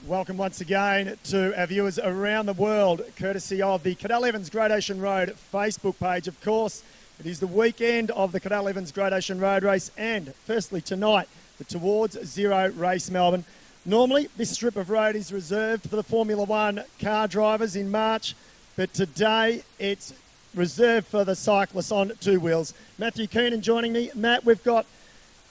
Welcome once again to our viewers around the world, courtesy of the Cadel Evans Great Ocean Road Facebook page. Of course, it is the weekend of the Cadel Evans Great Ocean Road Race and, firstly, tonight, the Towards Zero Race Melbourne. Normally, this strip of road is reserved for the Formula One car drivers in March, but today it's reserved for the cyclists on two wheels. Matthew Keenan joining me. Matt, we've got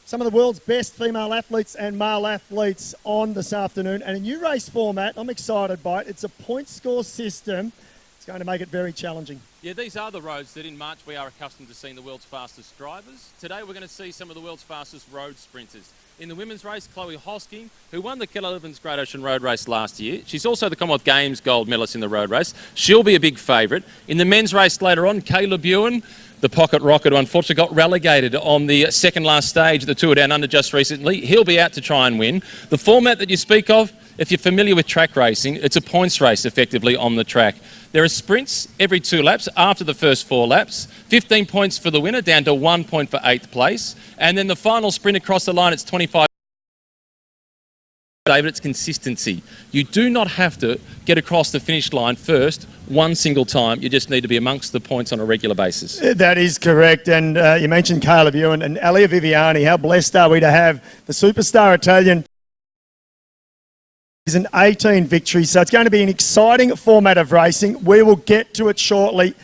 some of the world's best female athletes and male athletes on this afternoon, and a new race format. I'm excited by it. It's a point score system. It's going to make it very challenging. Yeah, these are the roads that in March we are accustomed to seeing the world's fastest drivers. Today we're going to see some of the world's fastest road sprinters. In the women's race, Chloe Hosking, who won the Cadel Evans Great Ocean Road Race last year. She's also the Commonwealth Games gold medalist in the road race. She'll be a big favourite. In the men's race later on, Caleb Ewan, the pocket rocket, who unfortunately got relegated on the second last stage of the Tour Down Under just recently. He'll be out to try and win. The format that you speak of, if you're familiar with track racing, it's a points race effectively on the track. There are sprints every 2 laps after the first 4 laps. 15 points for the winner, down to 1 point for 8th place. And then the final sprint across the line, it's 25. David, it's consistency. You do not have to get across the finish line first one single time. You just need to be amongst the points on a regular basis. That is correct. And you mentioned Caleb Ewan and Alia Viviani. How blessed are we to have the superstar Italian? Is an 18 victory, so it's going to be an exciting format of racing. We will get to it shortly.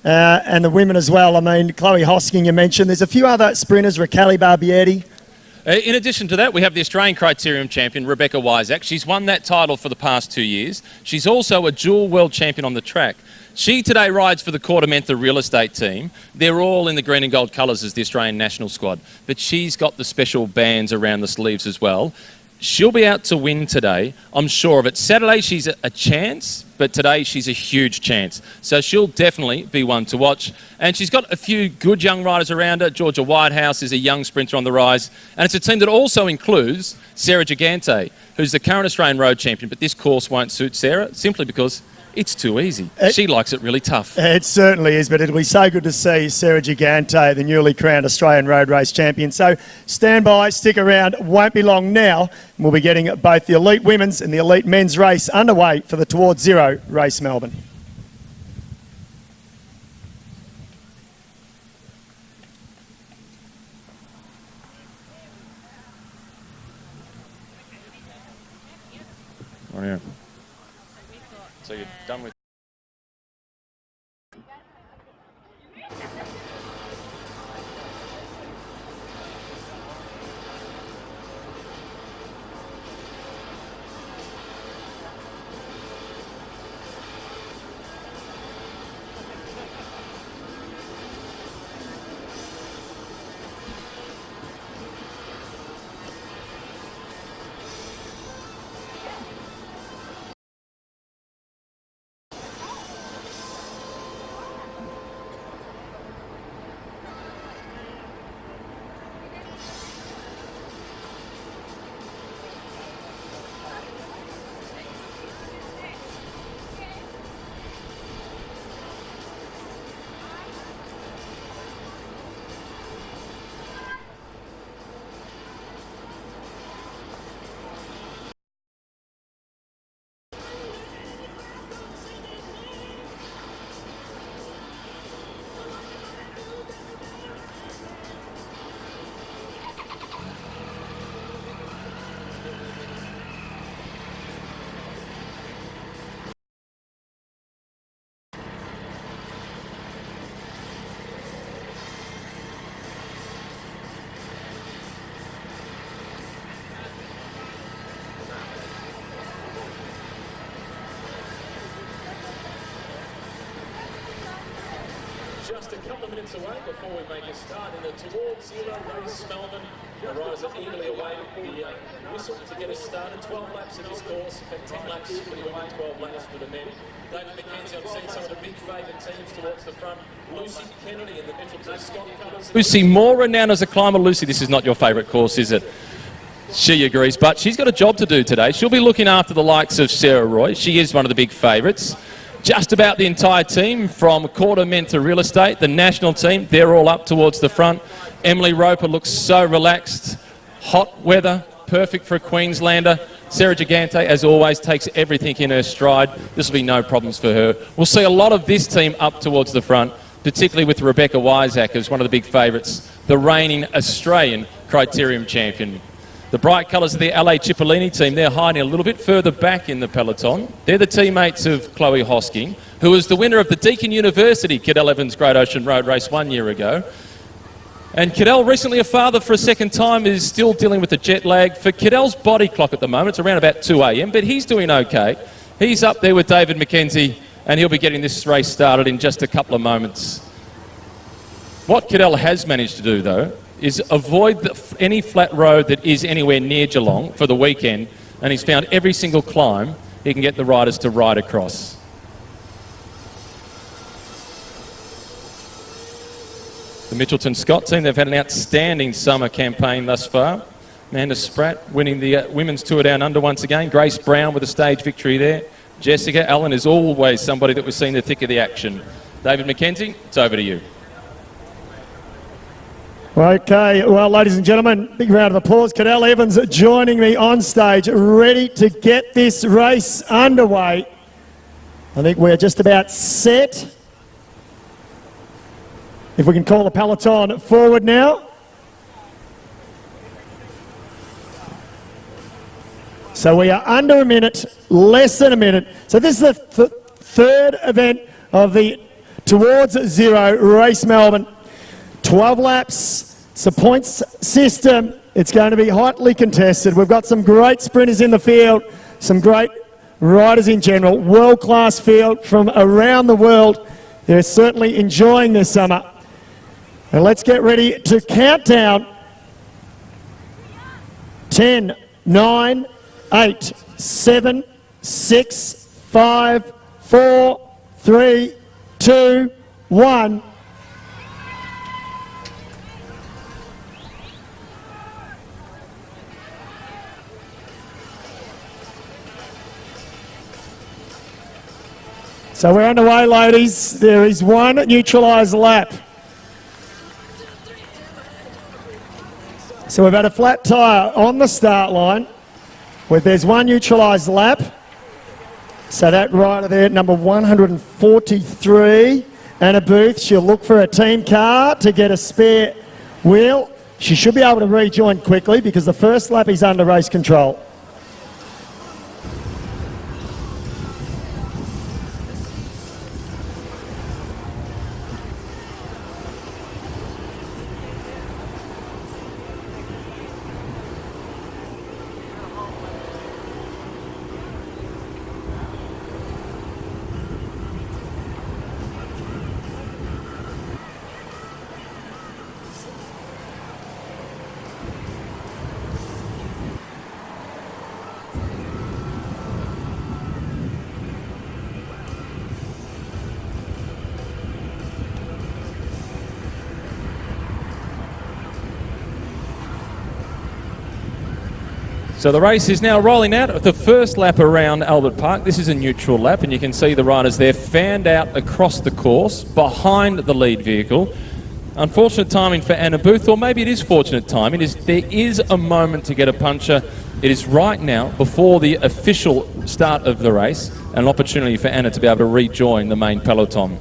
And the women as well. I mean, Chloe Hosking, you mentioned. There's a few other sprinters, Raquel Barbieri. In addition to that, we have the Australian Criterium champion, Rebecca Wisak. She's won that title for the past 2 years. She's also a dual world champion on the track. She today rides for the Quartermentha real estate team. They're all in the green and gold colours as the Australian national squad. But she's got the special bands around the sleeves as well. She'll be out to win today, I'm sure of it. Saturday, she's a chance, but today she's a huge chance. So she'll definitely be one to watch. And she's got a few good young riders around her. Georgia Whitehouse is a young sprinter on the rise. And it's a team that also includes Sarah Gigante, who's the current Australian road champion. But this course won't suit Sarah simply because it's too easy. She likes it really tough. It certainly is, but it'll be so good to see Sarah Gigante, the newly crowned Australian road race champion. So stand by, stick around, won't be long now. We'll be getting both the elite women's and the elite men's race underway for the Towards Zero Race Melbourne. Oh, yeah. So you're done with... Just a couple of minutes away before we make a start in the Towards Zero Race Melbourne. The riders are eagerly awaiting the whistle to get us started. 12 laps of this course, and 10 laps for the women, 12 laps for the men. David McKenzie, I've seen some of the big favourite teams towards the front. Lucy Kennedy in the Mitchelton Scott colours. Lucy, more renowned as a climber. Lucy, this is not your favourite course, is it? She agrees, but she's got a job to do today. She'll be looking after the likes of Sarah Roy. She is one of the big favourites. Just about the entire team from Quartermentha Real Estate, the national team, they're all up towards the front. Emily Roper looks so relaxed. Hot weather, perfect for a Queenslander. Sarah Gigante, as always, takes everything in her stride. This will be no problems for her. We'll see a lot of this team up towards the front, particularly with Rebecca Wiseacre as one of the big favourites, the reigning Australian Criterium champion. The bright colours of the LA Cipollini team, they're hiding a little bit further back in the peloton. They're the teammates of Chloe Hosking, who was the winner of the Deakin University Cadel Evans Great Ocean Road Race 1 year ago. And Cadel, recently a father for a second time, is still dealing with the jet lag. For Cadel's body clock at the moment, it's around about 2 a.m, but he's doing okay. He's up there with David McKenzie, and he'll be getting this race started in just a couple of moments. What Cadel has managed to do, though, is avoid any flat road that is anywhere near Geelong for the weekend, and he's found every single climb he can get the riders to ride across. The Mitchelton Scott team, they've had an outstanding summer campaign thus far. Amanda Spratt winning the Women's Tour Down Under once again. Grace Brown with a stage victory there. Jessica Allen is always somebody that we've seen the thick of the action. David McKenzie, it's over to you. Okay, well, ladies and gentlemen, big round of applause. Cadel Evans joining me on stage, ready to get this race underway. I think we're just about set. If we can call the peloton forward now. So we are under a minute, less than a minute. So this is the third event of the Towards Zero Race Melbourne. 12 laps, it's a points system. It's going to be hotly contested. We've got some great sprinters in the field, some great riders in general, world-class field from around the world. They're certainly enjoying this summer. And let's get ready to count down. 10, 9, 8, 7, 6, 5, 4, 3, 2, 1. So we're underway, ladies. There is one neutralised lap. So we've had a flat tyre on the start line, where there's one neutralised lap. So that rider there, number 143, Anna Booth, she'll look for a team car to get a spare wheel. She should be able to rejoin quickly because the first lap is under race control. So the race is now rolling out at the first lap around Albert Park. This is a neutral lap, and you can see the riders there fanned out across the course behind the lead vehicle. Unfortunate timing for Anna Booth, or maybe it is fortunate timing. There is a moment to get a puncher. It is right now, before the official start of the race, an opportunity for Anna to be able to rejoin the main peloton.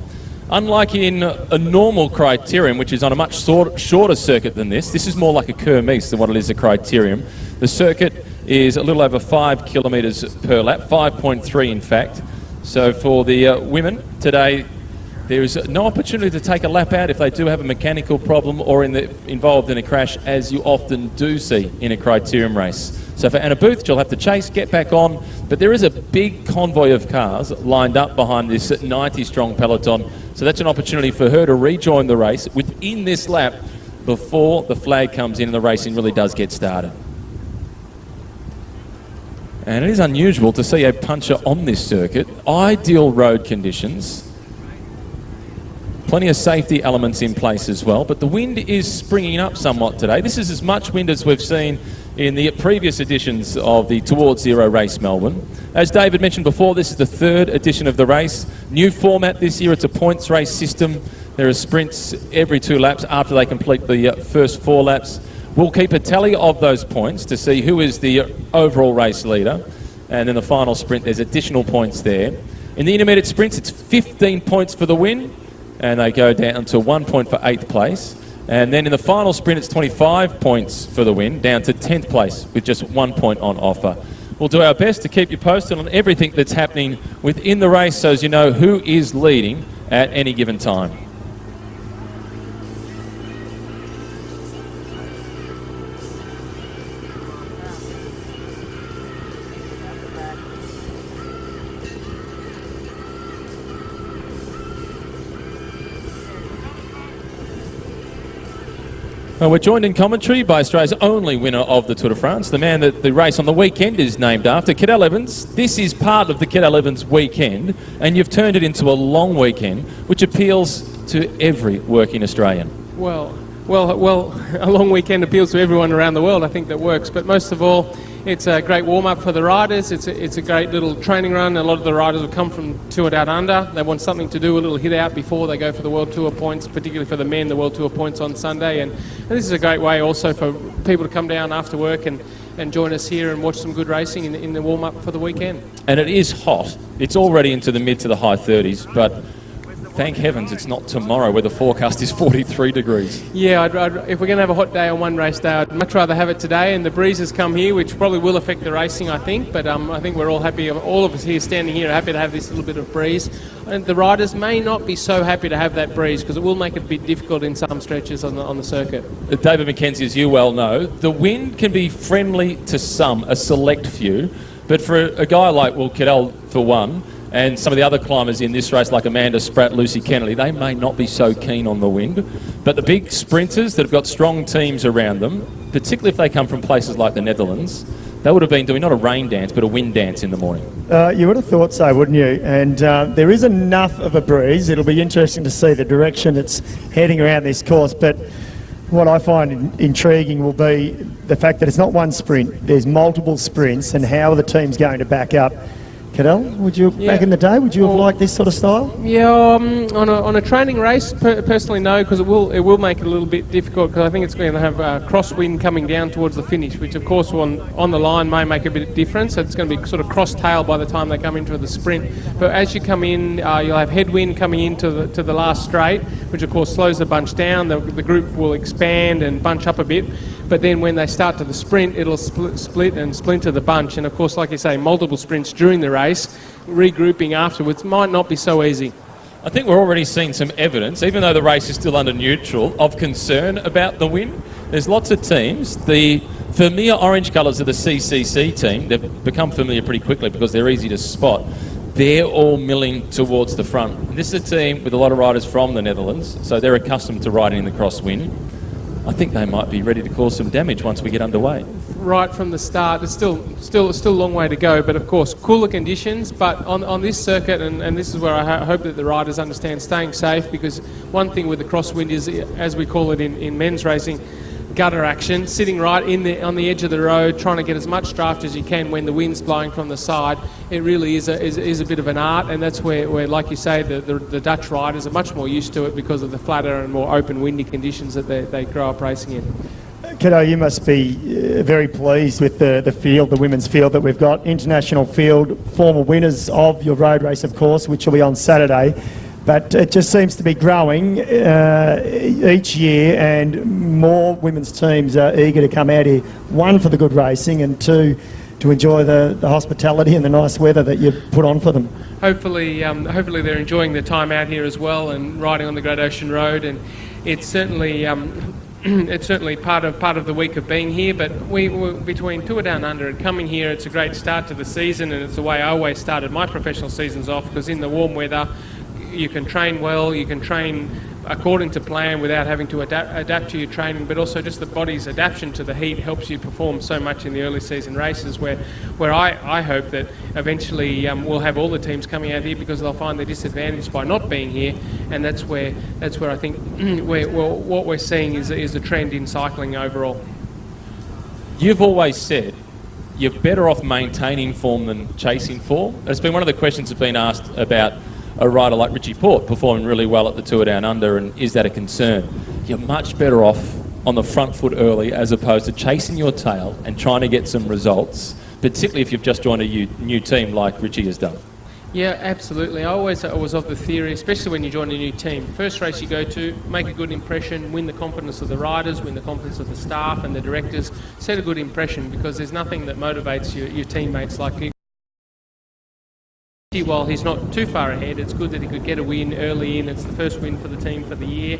Unlike in a normal criterium, which is on a much shorter circuit than this is more like a Kermesse than what it is a criterium. The circuit is a little over 5 kilometres per lap, 5.3 in fact. So for the women today, there is no opportunity to take a lap out if they do have a mechanical problem or involved in a crash, as you often do see in a criterium race. So for Anna Booth, she'll have to chase, get back on, but there is a big convoy of cars lined up behind this 90-strong peloton. So that's an opportunity for her to rejoin the race within this lap before the flag comes in and the racing really does get started. And it is unusual to see a puncher on this circuit. Ideal road conditions. Plenty of safety elements in place as well, but the wind is springing up somewhat today. This is as much wind as we've seen in the previous editions of the Towards Zero Race Melbourne. As David mentioned before, this is the third edition of the race. New format this year, it's a points race system. There are sprints every 2 laps after they complete the first 4 laps. We'll keep a tally of those points to see who is the overall race leader. And in the final sprint, there's additional points there. In the intermediate sprints, it's 15 points for the win, and they go down to 1 point for 8th place. And then in the final sprint, it's 25 points for the win, down to 10th place with just 1 point on offer. We'll do our best to keep you posted on everything that's happening within the race so as you know who is leading at any given time. We're joined in commentary by Australia's only winner of the Tour de France, the man that the race on the weekend is named after, Cadel Evans. This is part of the Cadel Evans weekend, and you've turned it into a long weekend, which appeals to every working Australian. Well, a long weekend appeals to everyone around the world. I think that works, but most of all, it's a great warm-up for the riders. It's a great little training run. A lot of the riders have come from Tour Down Under. They want something to do, a little hit out before they go for the World Tour points, particularly for the men, the World Tour points on Sunday. And this is a great way also for people to come down after work and join us here and watch some good racing in the warm-up for the weekend. And it is hot. It's already into the mid to the high 30s, but thank heavens it's not tomorrow where the forecast is 43 degrees. Yeah, if we're going to have a hot day on one race day, I'd much rather have it today. And the breeze has come here, which probably will affect the racing, I think. But I think we're all happy, all of us here standing here are happy to have this little bit of breeze. And the riders may not be so happy to have that breeze because it will make it a bit difficult in some stretches on the circuit. David McKenzie, as you well know, the wind can be friendly to some, a select few. But for a guy like Will Cadel, for one, and some of the other climbers in this race like Amanda Spratt, Lucy Kennedy, they may not be so keen on the wind. But the big sprinters that have got strong teams around them, particularly if they come from places like the Netherlands, they would have been doing not a rain dance but a wind dance in the morning. You would have thought so, wouldn't you? And there is enough of a breeze. It'll be interesting to see the direction it's heading around this course. But what I find intriguing will be the fact that it's not one sprint. There's multiple sprints, and how are the teams going to back up? Cadel, back in the day, would you have liked this sort of style? Yeah, on a training race, personally no, because it will make it a little bit difficult, because I think it's going to have crosswind coming down towards the finish, which of course on the line may make a bit of difference. So it's going to be sort of cross-tail by the time they come into the sprint. But as you come in, you'll have headwind coming into the last straight, which of course slows the bunch down. The group will expand and bunch up a bit. But then when they start to the sprint, it'll split and splinter the bunch. And of course, like you say, multiple sprints during the race, regrouping afterwards might not be so easy. I think we're already seeing some evidence, even though the race is still under neutral, of concern about the wind. There's lots of teams. The familiar orange colours of the CCC team, they've become familiar pretty quickly because they're easy to spot. They're all milling towards the front. And this is a team with a lot of riders from the Netherlands, so they're accustomed to riding in the crosswind. I think they might be ready to cause some damage once we get underway. Right from the start, it's still a long way to go, but of course cooler conditions. But on this circuit, and this is where I hope that the riders understand staying safe, because one thing with the crosswind is, as we call it in men's racing, gutter action, sitting right on the edge of the road, trying to get as much draft as you can when the wind's blowing from the side. It really is a bit of an art, and that's where like you say, the Dutch riders are much more used to it because of the flatter and more open windy conditions that they grow up racing in. Kiddo, you must be very pleased with the field, the women's field that we've got. International field, former winners of your road race, of course, which will be on Saturday. But it just seems to be growing each year, and more women's teams are eager to come out here, one, for the good racing, and two, to enjoy the hospitality and the nice weather that you put on for them. Hopefully they're enjoying their time out here as well and riding on the Great Ocean Road, and it's certainly part of the week of being here. But we between Tour Down Under and coming here, it's a great start to the season, and it's the way I always started my professional seasons off, because in the warm weather you can train well, you can train according to plan without having to adapt to your training, but also just the body's adaptation to the heat helps you perform so much in the early season races, where I hope that eventually we'll have all the teams coming out here, because they'll find they're disadvantaged by not being here, and that's where I think what we're seeing is a trend in cycling overall. You've always said you're better off maintaining form than chasing form. It's been one of the questions that's been asked about a rider like Richie Porte performing really well at the Tour Down Under, and is that a concern? You're much better off on the front foot early as opposed to chasing your tail and trying to get some results, particularly if you've just joined a new team like Richie has done? Yeah, absolutely. I always was of the theory, especially when you join a new team, first race you go to, make a good impression, win the confidence of the riders, win the confidence of the staff and the directors, set a good impression, because there's nothing that motivates your teammates like you. While he's not too far ahead, it's good that he could get a win early in. It's the first win for the team for the year,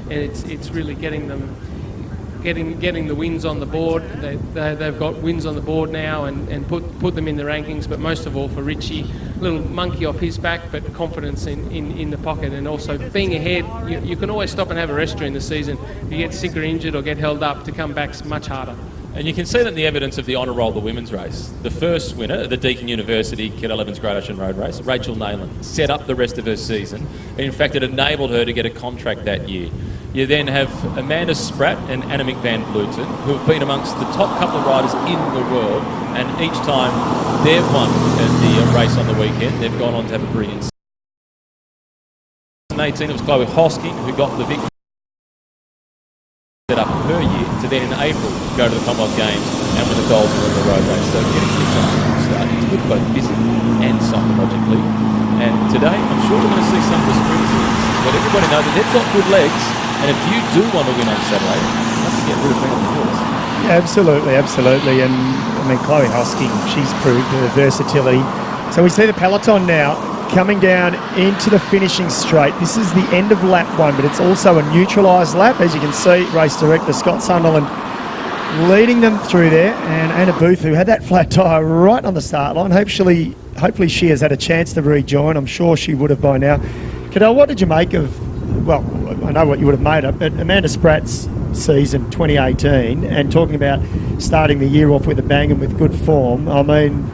and it's really getting the wins on the board. They've got wins on the board now and put them in the rankings. But most of all for Richie, a little monkey off his back, but confidence in the pocket, and also being ahead. You can always stop and have a rest during the season. If you get sick or injured or get held up, to come back's much harder. And you can see that in the evidence of the honour roll, the women's race. The first winner of the Deakin University Cadel Evans Great Ocean Road Race, Rachel Nayland, set up the rest of her season. And in fact, it enabled her to get a contract that year. You then have Amanda Spratt and Annemiek van Vleuten, who have been amongst the top couple of riders in the world. And each time they've won the race on the weekend, they've gone on to have a brilliant season. In 2018, it was Chloe Hosking who got the victory. Set up her year to then in April go to the Commonwealth Games and win the gold medal in the road race. So getting things off to a good start. It's good both physically and psychologically. And today I'm sure we're going to see some of the sprinters but everybody knows that they've got good legs, and if you do want to win on Saturday, you have to get rid of being on the horse. Yeah, absolutely. And I mean, Chloe Hosking, she's proved her versatility. So we see the peloton now coming down into the finishing straight. This is the end of lap 1, but it's also a neutralised lap. As you can see, race director Scott Sunderland leading them through there, and Anna Booth, who had that flat tyre right on the start line. Hopefully she has had a chance to rejoin. I'm sure she would have by now. Cadel, what did you make of, well, I know what you would have made of, but Amanda Spratt's season 2018, and talking about starting the year off with a bang and with good form. I mean,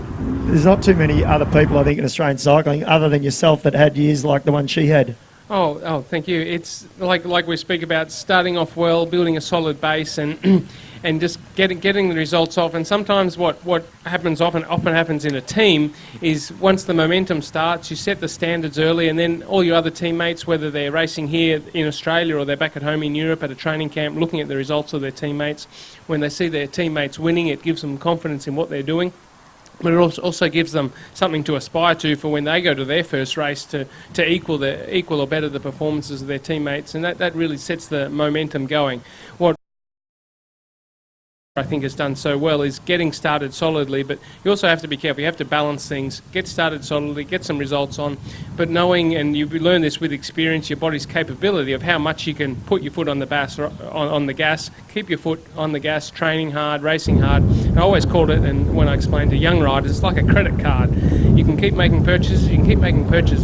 there's not too many other people, I think, in Australian cycling other than yourself that had years like the one she had. Oh, thank you. It's like we speak about starting off well, building a solid base, and and just getting the results off. And sometimes what happens often happens in a team is once the momentum starts, you set the standards early, and then all your other teammates, whether they're racing here in Australia or they're back at home in Europe at a training camp, looking at the results of their teammates, when they see their teammates winning, it gives them confidence in what they're doing. But it also gives them something to aspire to for when they go to their first race to equal or better the performances of their teammates, and that really sets the momentum going. What I think has done so well is getting started solidly, but you also have to be careful. You have to balance things, get started solidly, get some results on, but knowing, and you learn this with experience, your body's capability of how much you can put your foot on the gas, keep your foot on the gas, training hard, racing hard. And I always called it, and when I explained to young riders, it's like a credit card. You can keep making purchases,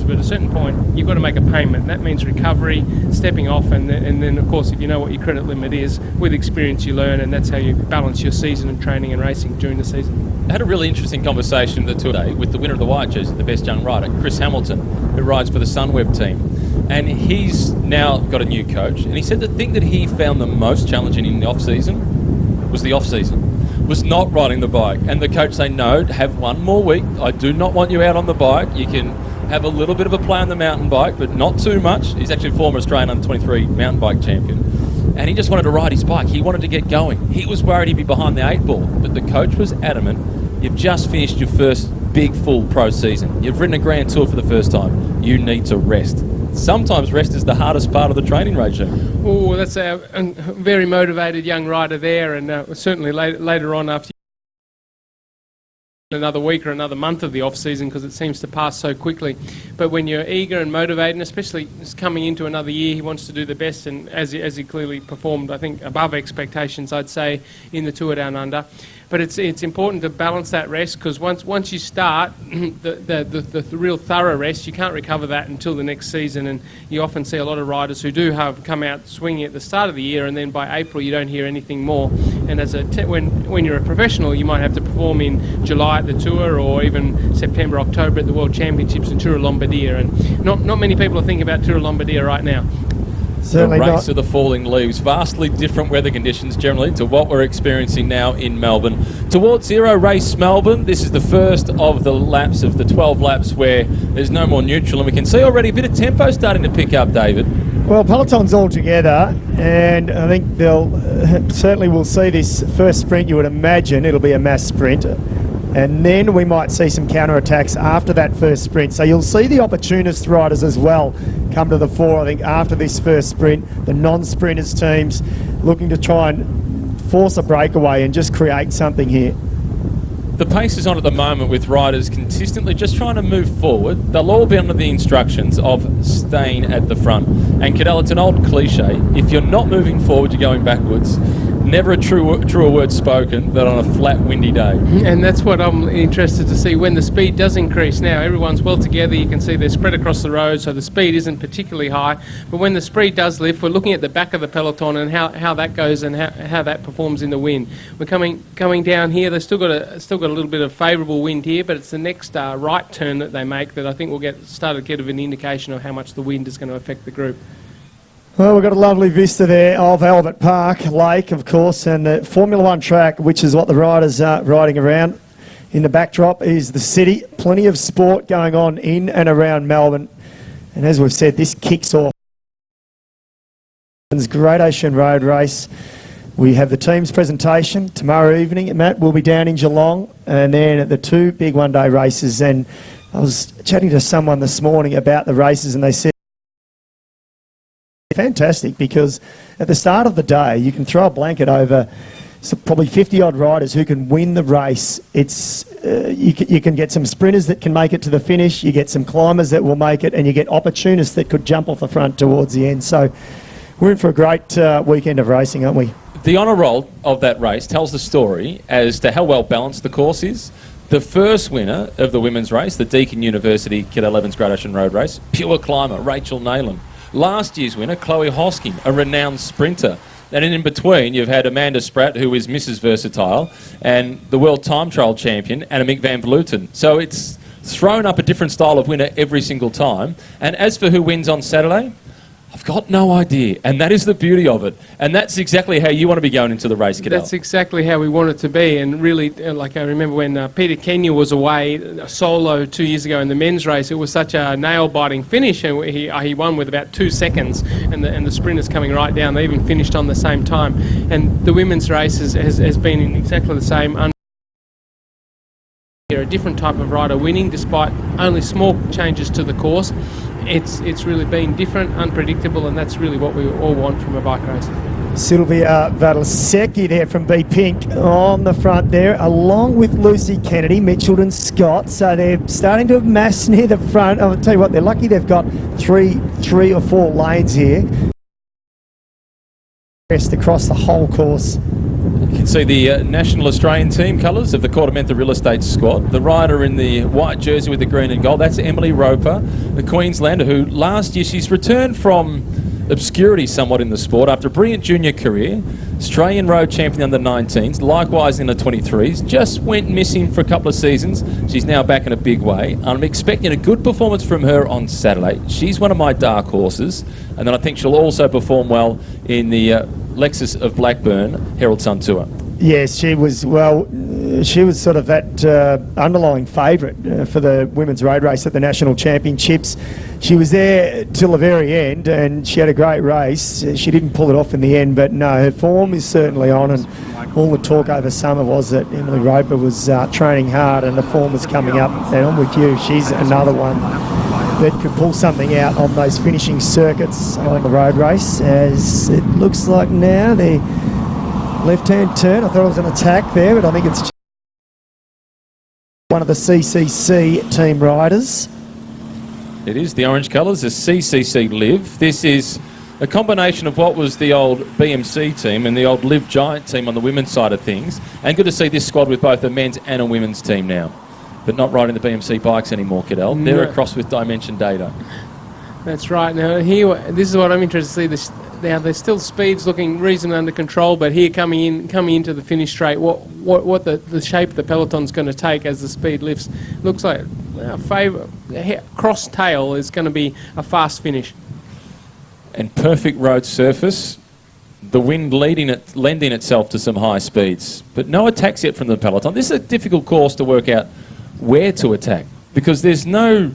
but at a certain point you've got to make a payment. That means recovery, stepping off, and then of course if you know what your credit limit is, with experience you learn, and that's how you balance your season of training and racing during the season. I had a really interesting conversation the Tour Day with the winner of the white jersey, the best young rider, Chris Hamilton, who rides for the Sunweb team. And he's now got a new coach, and he said the thing that he found the most challenging in the off-season was was not riding the bike. And the coach said, no, have one more week. I do not want you out on the bike. You can have a little bit of a play on the mountain bike, but not too much. He's actually a former Australian under-23 mountain bike champion. And he just wanted to ride his bike. He wanted to get going. He was worried he'd be behind the 8 ball, but the coach was adamant. You've just finished your first big full pro season. You've ridden a Grand Tour for the first time. You need to rest. Sometimes rest is the hardest part of the training regime. Oh, that's a very motivated young rider there, and certainly later on after another week or another month of the off-season, because it seems to pass so quickly. But when you're eager and motivated, and especially coming into another year, he wants to do the best, and as he clearly performed, I think, above expectations, I'd say, in the Tour Down Under. But it's important to balance that rest, because once you start the real thorough rest, you can't recover that until the next season. And you often see a lot of riders who do have come out swinging at the start of the year, and then by April you don't hear anything more. And as when you're a professional, you might have to perform in July at the Tour, or even September, October at the World Championships and Tour of Lombardia. And not many people are thinking about Tour of Lombardia right now. Certainly the race not. of the falling leaves, vastly different weather conditions generally to what we're experiencing now in Melbourne. Towards Zero Race Melbourne, this is the first of the laps of the 12 laps where there's no more neutral, and we can see already a bit of tempo starting to pick up, David. Well, peloton's all together, and I think they'll certainly we'll see this first sprint. You would imagine it'll be a mass sprint, and then we might see some counter-attacks after that first sprint. So you'll see the opportunist riders as well come to the fore, I think, after this first sprint. The non-sprinters teams looking to try and force a breakaway and just create something here. The pace is on at the moment with riders consistently just trying to move forward. They'll all be under the instructions of staying at the front. And Cadell, it's an old cliche. If you're not moving forward, you're going backwards. Never a truer word spoken than on a flat, windy day. And that's what I'm interested to see when the speed does increase. Now everyone's well together. You can see they're spread across the road, so the speed isn't particularly high. But when the speed does lift, we're looking at the back of the peloton and how that goes and how that performs in the wind. We're coming down here. They've still got a little bit of favourable wind here, but it's the next right turn that they make that I think we'll start to get an indication of how much the wind is going to affect the group. Well, we've got a lovely vista there of Albert Park Lake, of course, and the Formula One track, which is what the riders are riding around. In the backdrop is the city. Plenty of sport going on in and around Melbourne. And as we've said, this kicks off the Gradation Road race. We have the team's presentation tomorrow evening. Matt will be down in Geelong, and then the two big one-day races. And I was chatting to someone this morning about the races, and they said, fantastic, because at the start of the day you can throw a blanket over probably 50 odd riders who can win the race. It's you can get some sprinters that can make it to the finish, you get some climbers that will make it, and you get opportunists that could jump off the front towards the end. So we're in for a great weekend of racing, aren't we? The honour roll of that race tells the story as to how well balanced the course is. The first winner of the women's race, the Deakin University Cadell Evans Gradation Road race, pure climber Rachel Nayland. Last year's winner, Chloe Hosking, a renowned sprinter. And in between, you've had Amanda Spratt, who is Mrs. Versatile, and the world time trial champion, Annemiek van Vleuten. So it's thrown up a different style of winner every single time. And as for who wins on Saturday, I've got no idea, and that is the beauty of it. And that's exactly how you want to be going into the race, Cadell. That's exactly how we want it to be. And really, like I remember when Peter Kenya was away solo 2 years ago in the men's race, it was such a nail-biting finish, and he won with about 2 seconds, and the sprinters coming right down. They even finished on the same time. And the women's race has been exactly the same. A different type of rider winning, despite only small changes to the course. It's really been different, unpredictable, and that's really what we all want from a bike race. Sylvia Vadalsecki there from B Pink on the front there, along with Lucy Kennedy, Mitchelton Scott. So they're starting to mass near the front. I'll tell you what, they're lucky they've got three or four lanes here. Across the whole course. You can see the National Australian team colours of the Quartermentha Real Estate squad. The rider in the white jersey with the green and gold, that's Emily Roper, the Queenslander, who last year she's returned from obscurity somewhat in the sport after a brilliant junior career. Australian road champion under 19s, likewise in the 23s, just went missing for a couple of seasons. She's now back in a big way. I'm expecting a good performance from her on Saturday. She's one of my dark horses, and then I think she'll also perform well in the Lexus of Blackburn Herald Sun Tour. Yes, she was sort of that underlying favourite for the women's road race at the National Championships. She was there till the very end, and she had a great race. She didn't pull it off in the end, but no, her form is certainly on, and all the talk over summer was that Emily Roper was training hard and the form was coming up, and I'm with you. She's another one that could pull something out on those finishing circuits on the road race, as it looks like now the left-hand turn. I thought it was an attack there, but I think it's one of the CCC team riders. It is the orange colours, the CCC Liv. This is a combination of what was the old BMC team and the old Liv Giant team on the women's side of things. And good to see this squad with both a men's and a women's team now. But not riding the BMC bikes anymore, Cadell. No. They're across with Dimension Data. That's right. Now here, this is what I'm interested to see. Now there's still speeds looking reasonably under control, but here coming into the finish straight, what the shape the peloton's going to take as the speed lifts looks like. Cross tail is going to be a fast finish. And perfect road surface. The wind lending itself to some high speeds, but no attacks yet from the peloton. This is a difficult course to work out where to attack, because there's no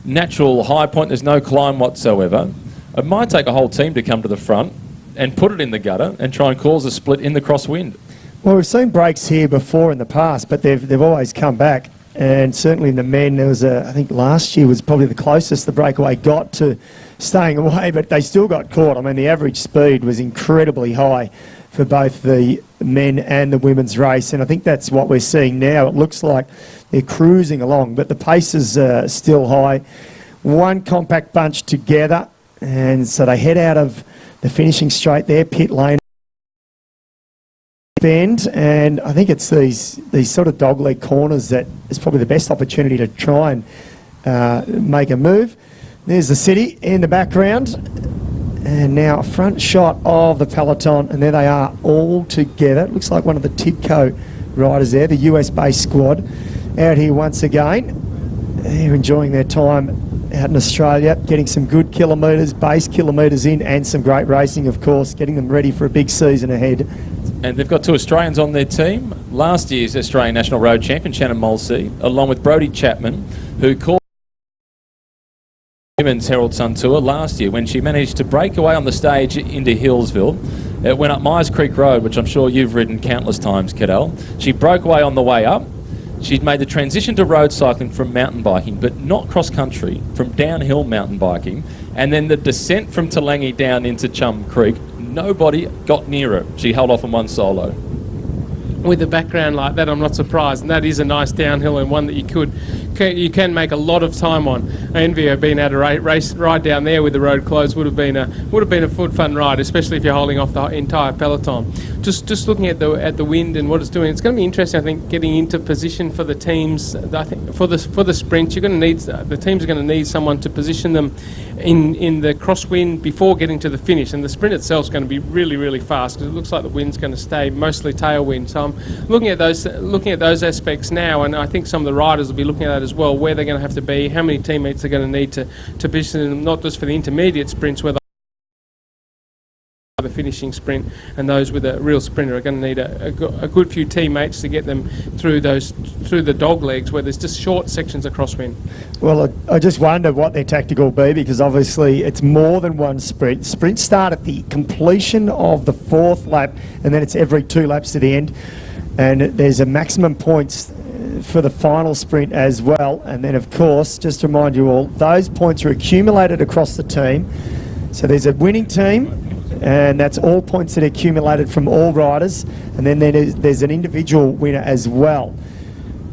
natural high point, there's no climb whatsoever. It might take a whole team to come to the front and put it in the gutter and try and cause a split in the crosswind. Well, we've seen breaks here before in the past, but they've always come back. And certainly in the men, there was I think last year was probably the closest the breakaway got to staying away, but they still got caught. I mean, the average speed was incredibly high for both the men and the women's race, and I think that's what we're seeing now. It looks like they're cruising along, but the pace is still high. One compact bunch together, and so they head out of the finishing straight there, pit lane bend, and I think it's these sort of dogleg corners that is probably the best opportunity to try and make a move. There's the city in the background, and now a front shot of the peloton, and there they are all together. It looks like one of the Tibco riders there, the US-based squad, out here once again. They're enjoying their time out in Australia, getting some good kilometres, base kilometres in, and some great racing, of course, getting them ready for a big season ahead. And they've got 2 Australians on their team. Last year's Australian National Road Champion, Shannon Molsey, along with Brodie Chapman, who caught Women's Herald Sun Tour last year when she managed to break away on the stage into Hillsville. It went up Myers Creek Road, which I'm sure you've ridden countless times, Cadell. She broke away on the way up. She'd made the transition to road cycling from mountain biking, but not cross-country, from downhill mountain biking, and then the descent from Talangi down into Chum Creek. Nobody got near her. She held off on one solo. With a background like that, I'm not surprised, and that is a nice downhill and one that you can make a lot of time on. I envy her being able to ride down there with the road closed. Would have been a good fun ride, especially if you're holding off the entire peloton. Just looking at the wind and what it's doing, it's going to be interesting. I think getting into position for the teams. I think for the sprints, the teams are going to need someone to position them in the crosswind before getting to the finish, and the sprint itself is going to be really, really fast because it looks like the wind's going to stay mostly tailwind. So I'm looking at those aspects now, and I think some of the riders will be looking at that as well, where they're going to have to be, how many teammates they're going to need to position them, not just for the intermediate sprints where the finishing sprint, and those with a real sprinter are going to need a good few teammates to get them through the dog legs where there's just short sections of crosswind. Well, I just wonder what their tactic will be, because obviously it's more than one sprint. Sprints start at the completion of the 4th lap, and then it's every 2 laps to the end, and there's a maximum points for the final sprint as well. And then, of course, just to remind you all, those points are accumulated across the team. So there's a winning team, and that's all points that are accumulated from all riders, and then there's an individual winner as well.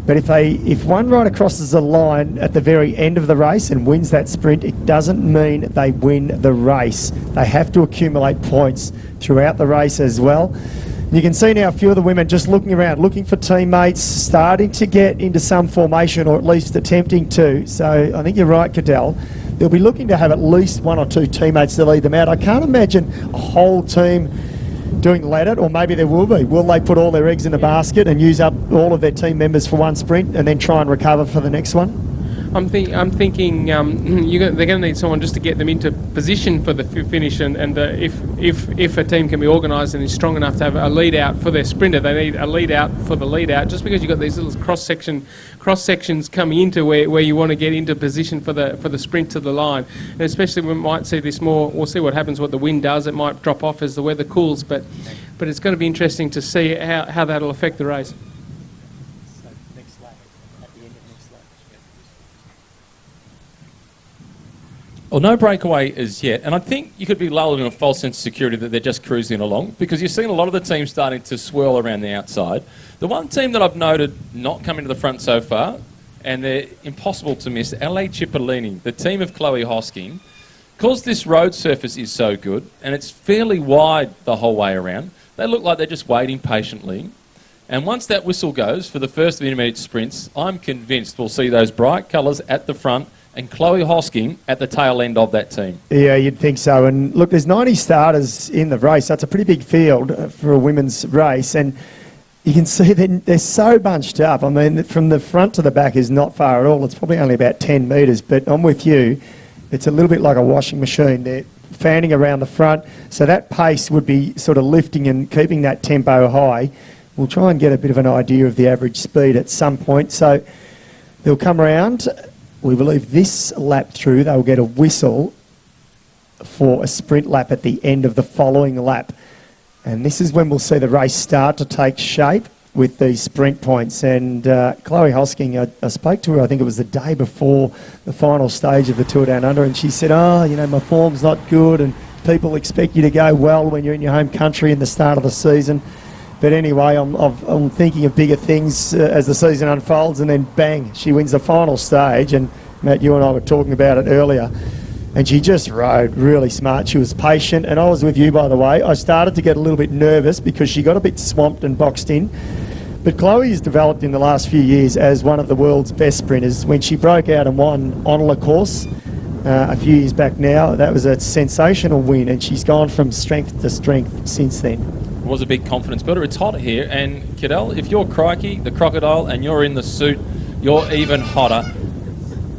But if one rider crosses the line at the very end of the race and wins that sprint, it doesn't mean they win the race. They have to accumulate points throughout the race as well. You can see now a few of the women just looking around, looking for teammates, starting to get into some formation, or at least attempting to. So I think you're right, Cadell. They'll be looking to have at least 1 or 2 teammates to lead them out. I can't imagine a whole team doing laddered, or maybe there will be. Will they put all their eggs in a basket and use up all of their team members for one sprint and then try and recover for the next one? I'm thinking they're going to need someone just to get them into position for the finish, and if a team can be organised and is strong enough to have a lead out for their sprinter, they need a lead out for the lead out. Just because you've got these little cross sections coming into where you want to get into position for the sprint to the line, and especially we might see this more. We'll see what happens, what the wind does. It might drop off as the weather cools, but it's going to be interesting to see how that'll affect the race. Well, no breakaway as yet, and I think you could be lulled in a false sense of security that they're just cruising along, because you've seen a lot of the teams starting to swirl around the outside. The one team that I've noted not coming to the front so far, and they're impossible to miss, LA Cipollini, the team of Chloe Hosking. Because this road surface is so good, and it's fairly wide the whole way around, they look like they're just waiting patiently. And once that whistle goes for the first of the intermediate sprints, I'm convinced we'll see those bright colours at the front and Chloe Hosking at the tail end of that team. Yeah, you'd think so. And look, there's 90 starters in the race. That's a pretty big field for a women's race. And you can see they're so bunched up. I mean, from the front to the back is not far at all. It's probably only about 10 metres. But I'm with you. It's a little bit like a washing machine. They're fanning around the front. So that pace would be sort of lifting and keeping that tempo high. We'll try and get a bit of an idea of the average speed at some point. So they'll come around. We believe this lap through, they'll get a whistle for a sprint lap at the end of the following lap. And this is when we'll see the race start to take shape with these sprint points. And Chloe Hosking, I spoke to her, I think it was the day before the final stage of the Tour Down Under, and she said, my form's not good and people expect you to go well when you're in your home country in the start of the season. But anyway, I'm thinking of bigger things as the season unfolds, and then bang, she wins the final stage. And Matt, you and I were talking about it earlier, and she just rode really smart. She was patient, and I was with you, by the way. I started to get a little bit nervous because she got a bit swamped and boxed in. But Chloe has developed in the last few years as one of the world's best sprinters. When she broke out and won on La Course a few years back now, that was a sensational win, and she's gone from strength to strength since then. It was a big confidence builder. It's hot here, and Cadell, if you're Crikey, the crocodile, and you're in the suit, you're even hotter.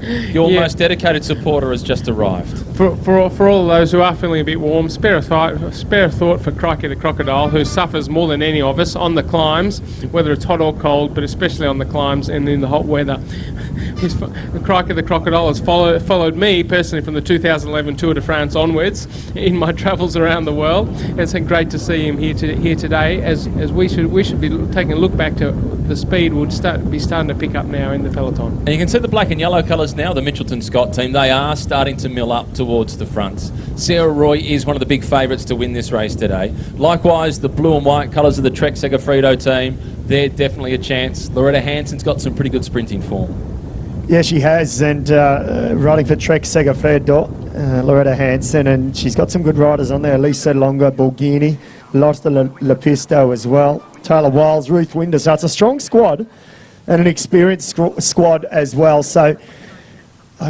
Your most dedicated supporter has just arrived. For all those who are feeling a bit warm, spare a thought for Crikey the crocodile, who suffers more than any of us on the climbs, whether it's hot or cold, but especially on the climbs and in the hot weather. Crikey the crocodile has followed me personally from the 2011 Tour de France onwards in my travels around the world. It's great to see him here today, as we should be taking a look back to the speed would be starting to pick up now in the peloton. And you can see the black and yellow colours now, the Mitchelton Scott team. They are starting to mill up towards the front. Sarah Roy is one of the big favourites to win this race today. Likewise, the blue and white colours of the Trek Segafredo team, they're definitely a chance. Loretta Hansen's got some pretty good sprinting form. Yeah, she has, and riding for Trek Segafredo, Loretta Hansen, and she's got some good riders on there. Lisa Longa, Borghini, Losta Lapisto as well. Taylor Wiles, Ruth Winder. So it's a strong squad and an experienced squad as well. So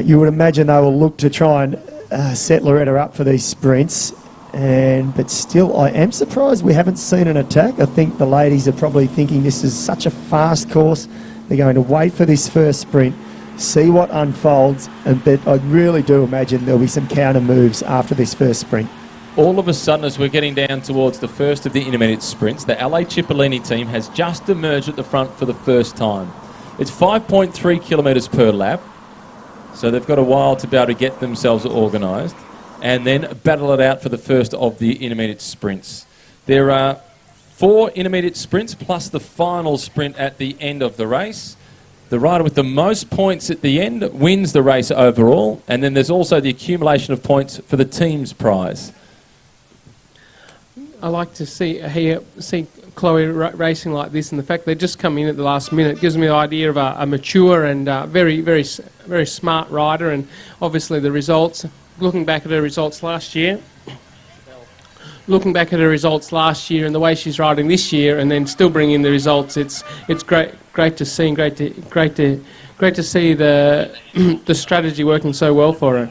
you would imagine they will look to try and set Loretta up for these sprints. But still, I am surprised we haven't seen an attack. I think the ladies are probably thinking this is such a fast course. They're going to wait for this first sprint, see what unfolds, but I really do imagine there'll be some counter moves after this first sprint. All of a sudden, as we're getting down towards the first of the intermediate sprints, the LA Cipollini team has just emerged at the front for the first time. It's 5.3 kilometres per lap, so they've got a while to be able to get themselves organised and then battle it out for the first of the intermediate sprints. There are 4 intermediate sprints plus the final sprint at the end of the race. The rider with the most points at the end wins the race overall, and then there's also the accumulation of points for the team's prize. I like to see Chloe racing like this, and the fact they just come in at the last minute gives me the idea of a mature and very smart rider. And obviously the results, looking back at her results last year and the way she's riding this year, and then still bringing in the results, it's great to see, and great to see the strategy working so well for her.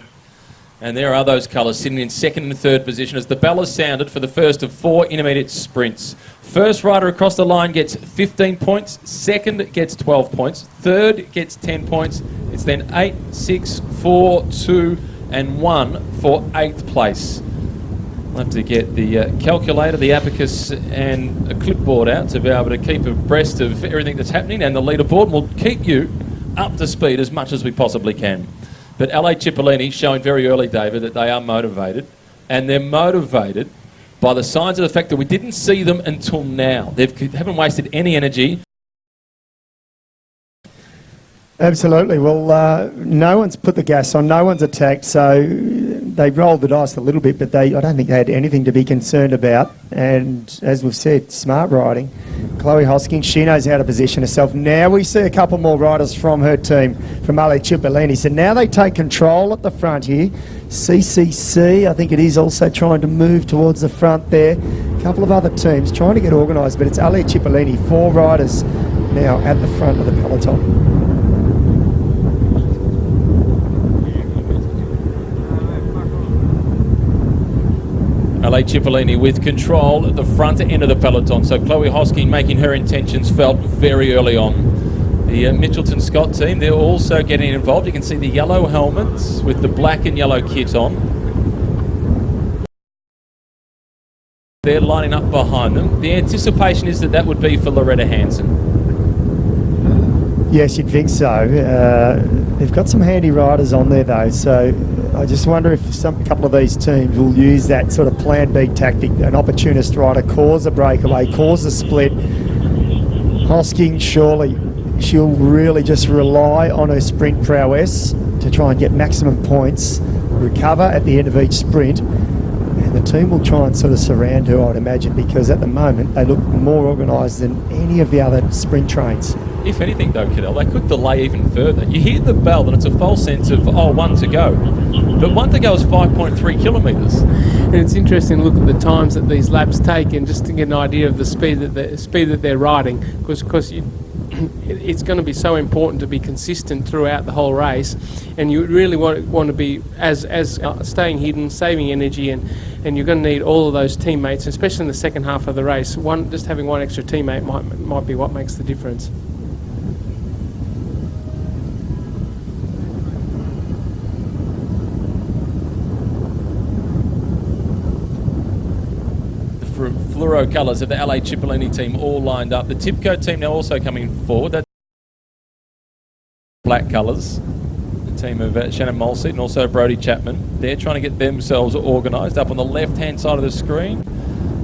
And there are those colours sitting in second and third position as the bell is sounded for the first of 4 intermediate sprints. First rider across the line gets 15 points, second gets 12 points, third gets 10 points. It's then 8, 6, 4, 2 and 1 for 8th place. We'll have to get the calculator, the abacus and a clipboard out to be able to keep abreast of everything that's happening, and the leaderboard will keep you up to speed as much as we possibly can. But LA Cipollini showing very early, David, that they are motivated, and they're motivated by the signs of the fact that we didn't see them until now. They haven't wasted any energy. Absolutely. Well, no one's put the gas on, no one's attacked, so they rolled the dice a little bit, but I don't think they had anything to be concerned about. And as we've said, smart riding. Chloe Hosking, she knows how to position herself. Now we see a couple more riders from her team, from Ale Cipollini. So now they take control at the front here. CCC, I think it is, also trying to move towards the front there. A couple of other teams trying to get organised, but it's Ale Cipollini, 4 riders now at the front of the peloton. LA Cipollini with control at the front end of the peloton. So Chloe Hosking making her intentions felt very early on. The Mitchelton Scott team, they're also getting involved. You can see the yellow helmets with the black and yellow kit on. They're lining up behind them. The anticipation is that would be for Loretta Hansen. Yes, you'd think so. They've got some handy riders on there though, so I just wonder if a couple of these teams will use that sort of plan B tactic. An opportunist rider cause a breakaway, cause a split. Hosking, surely she'll really just rely on her sprint prowess to try and get maximum points, recover at the end of each sprint, and the team will try and sort of surround her, I'd imagine, because at the moment they look more organised than any of the other sprint trains. If anything, though, Cadell, they could delay even further. You hear the bell and it's a false sense of, oh, 1 to go. But 1 to go is 5.3 kilometres. And it's interesting to look at the times that these laps take and just to get an idea of the speed that they're riding, because it's going to be so important to be consistent throughout the whole race, and you really want to be as staying hidden, saving energy, and you're going to need all of those teammates, especially in the second half of the race. Just having one extra teammate might be what makes the difference. Fluoro colours of the LA Cipollini team all lined up. The Tipco team now also coming forward. That's black colours. The team of Shannon Mulseed and also Brodie Chapman. They're trying to get themselves organised up on the left-hand side of the screen,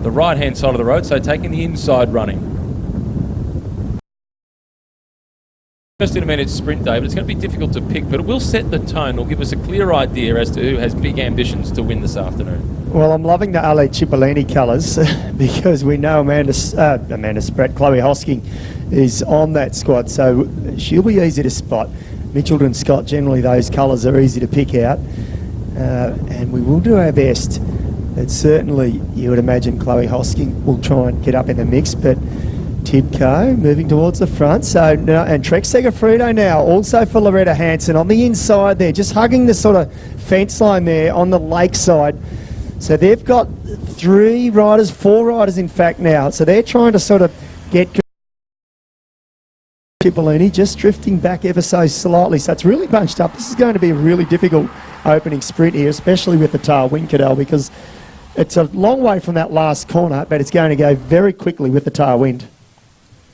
the right-hand side of the road, so taking the inside running. Just in a minute sprint, David. It's going to be difficult to pick, but it will set the tone. It'll give us a clear idea as to who has big ambitions to win this afternoon. Well, I'm loving the LA Cipollini colours because we know Amanda Spratt, Chloe Hosking is on that squad, so she'll be easy to spot. Mitchelton Scott, generally those colours are easy to pick out, and we will do our best. But certainly, you would imagine Chloe Hosking will try and get up in the mix, but Tipco moving towards the front. So now, and Trek Segafredo now also for Loretta Hanson on the inside there, just hugging the sort of fence line there on the lakeside. So they've got 4 riders in fact now. So they're trying to sort of get Cipollini just drifting back ever so slightly. So it's really bunched up. This is going to be a really difficult opening sprint here, especially with the tailwind, Cadell, because it's a long way from that last corner, but it's going to go very quickly with the tailwind.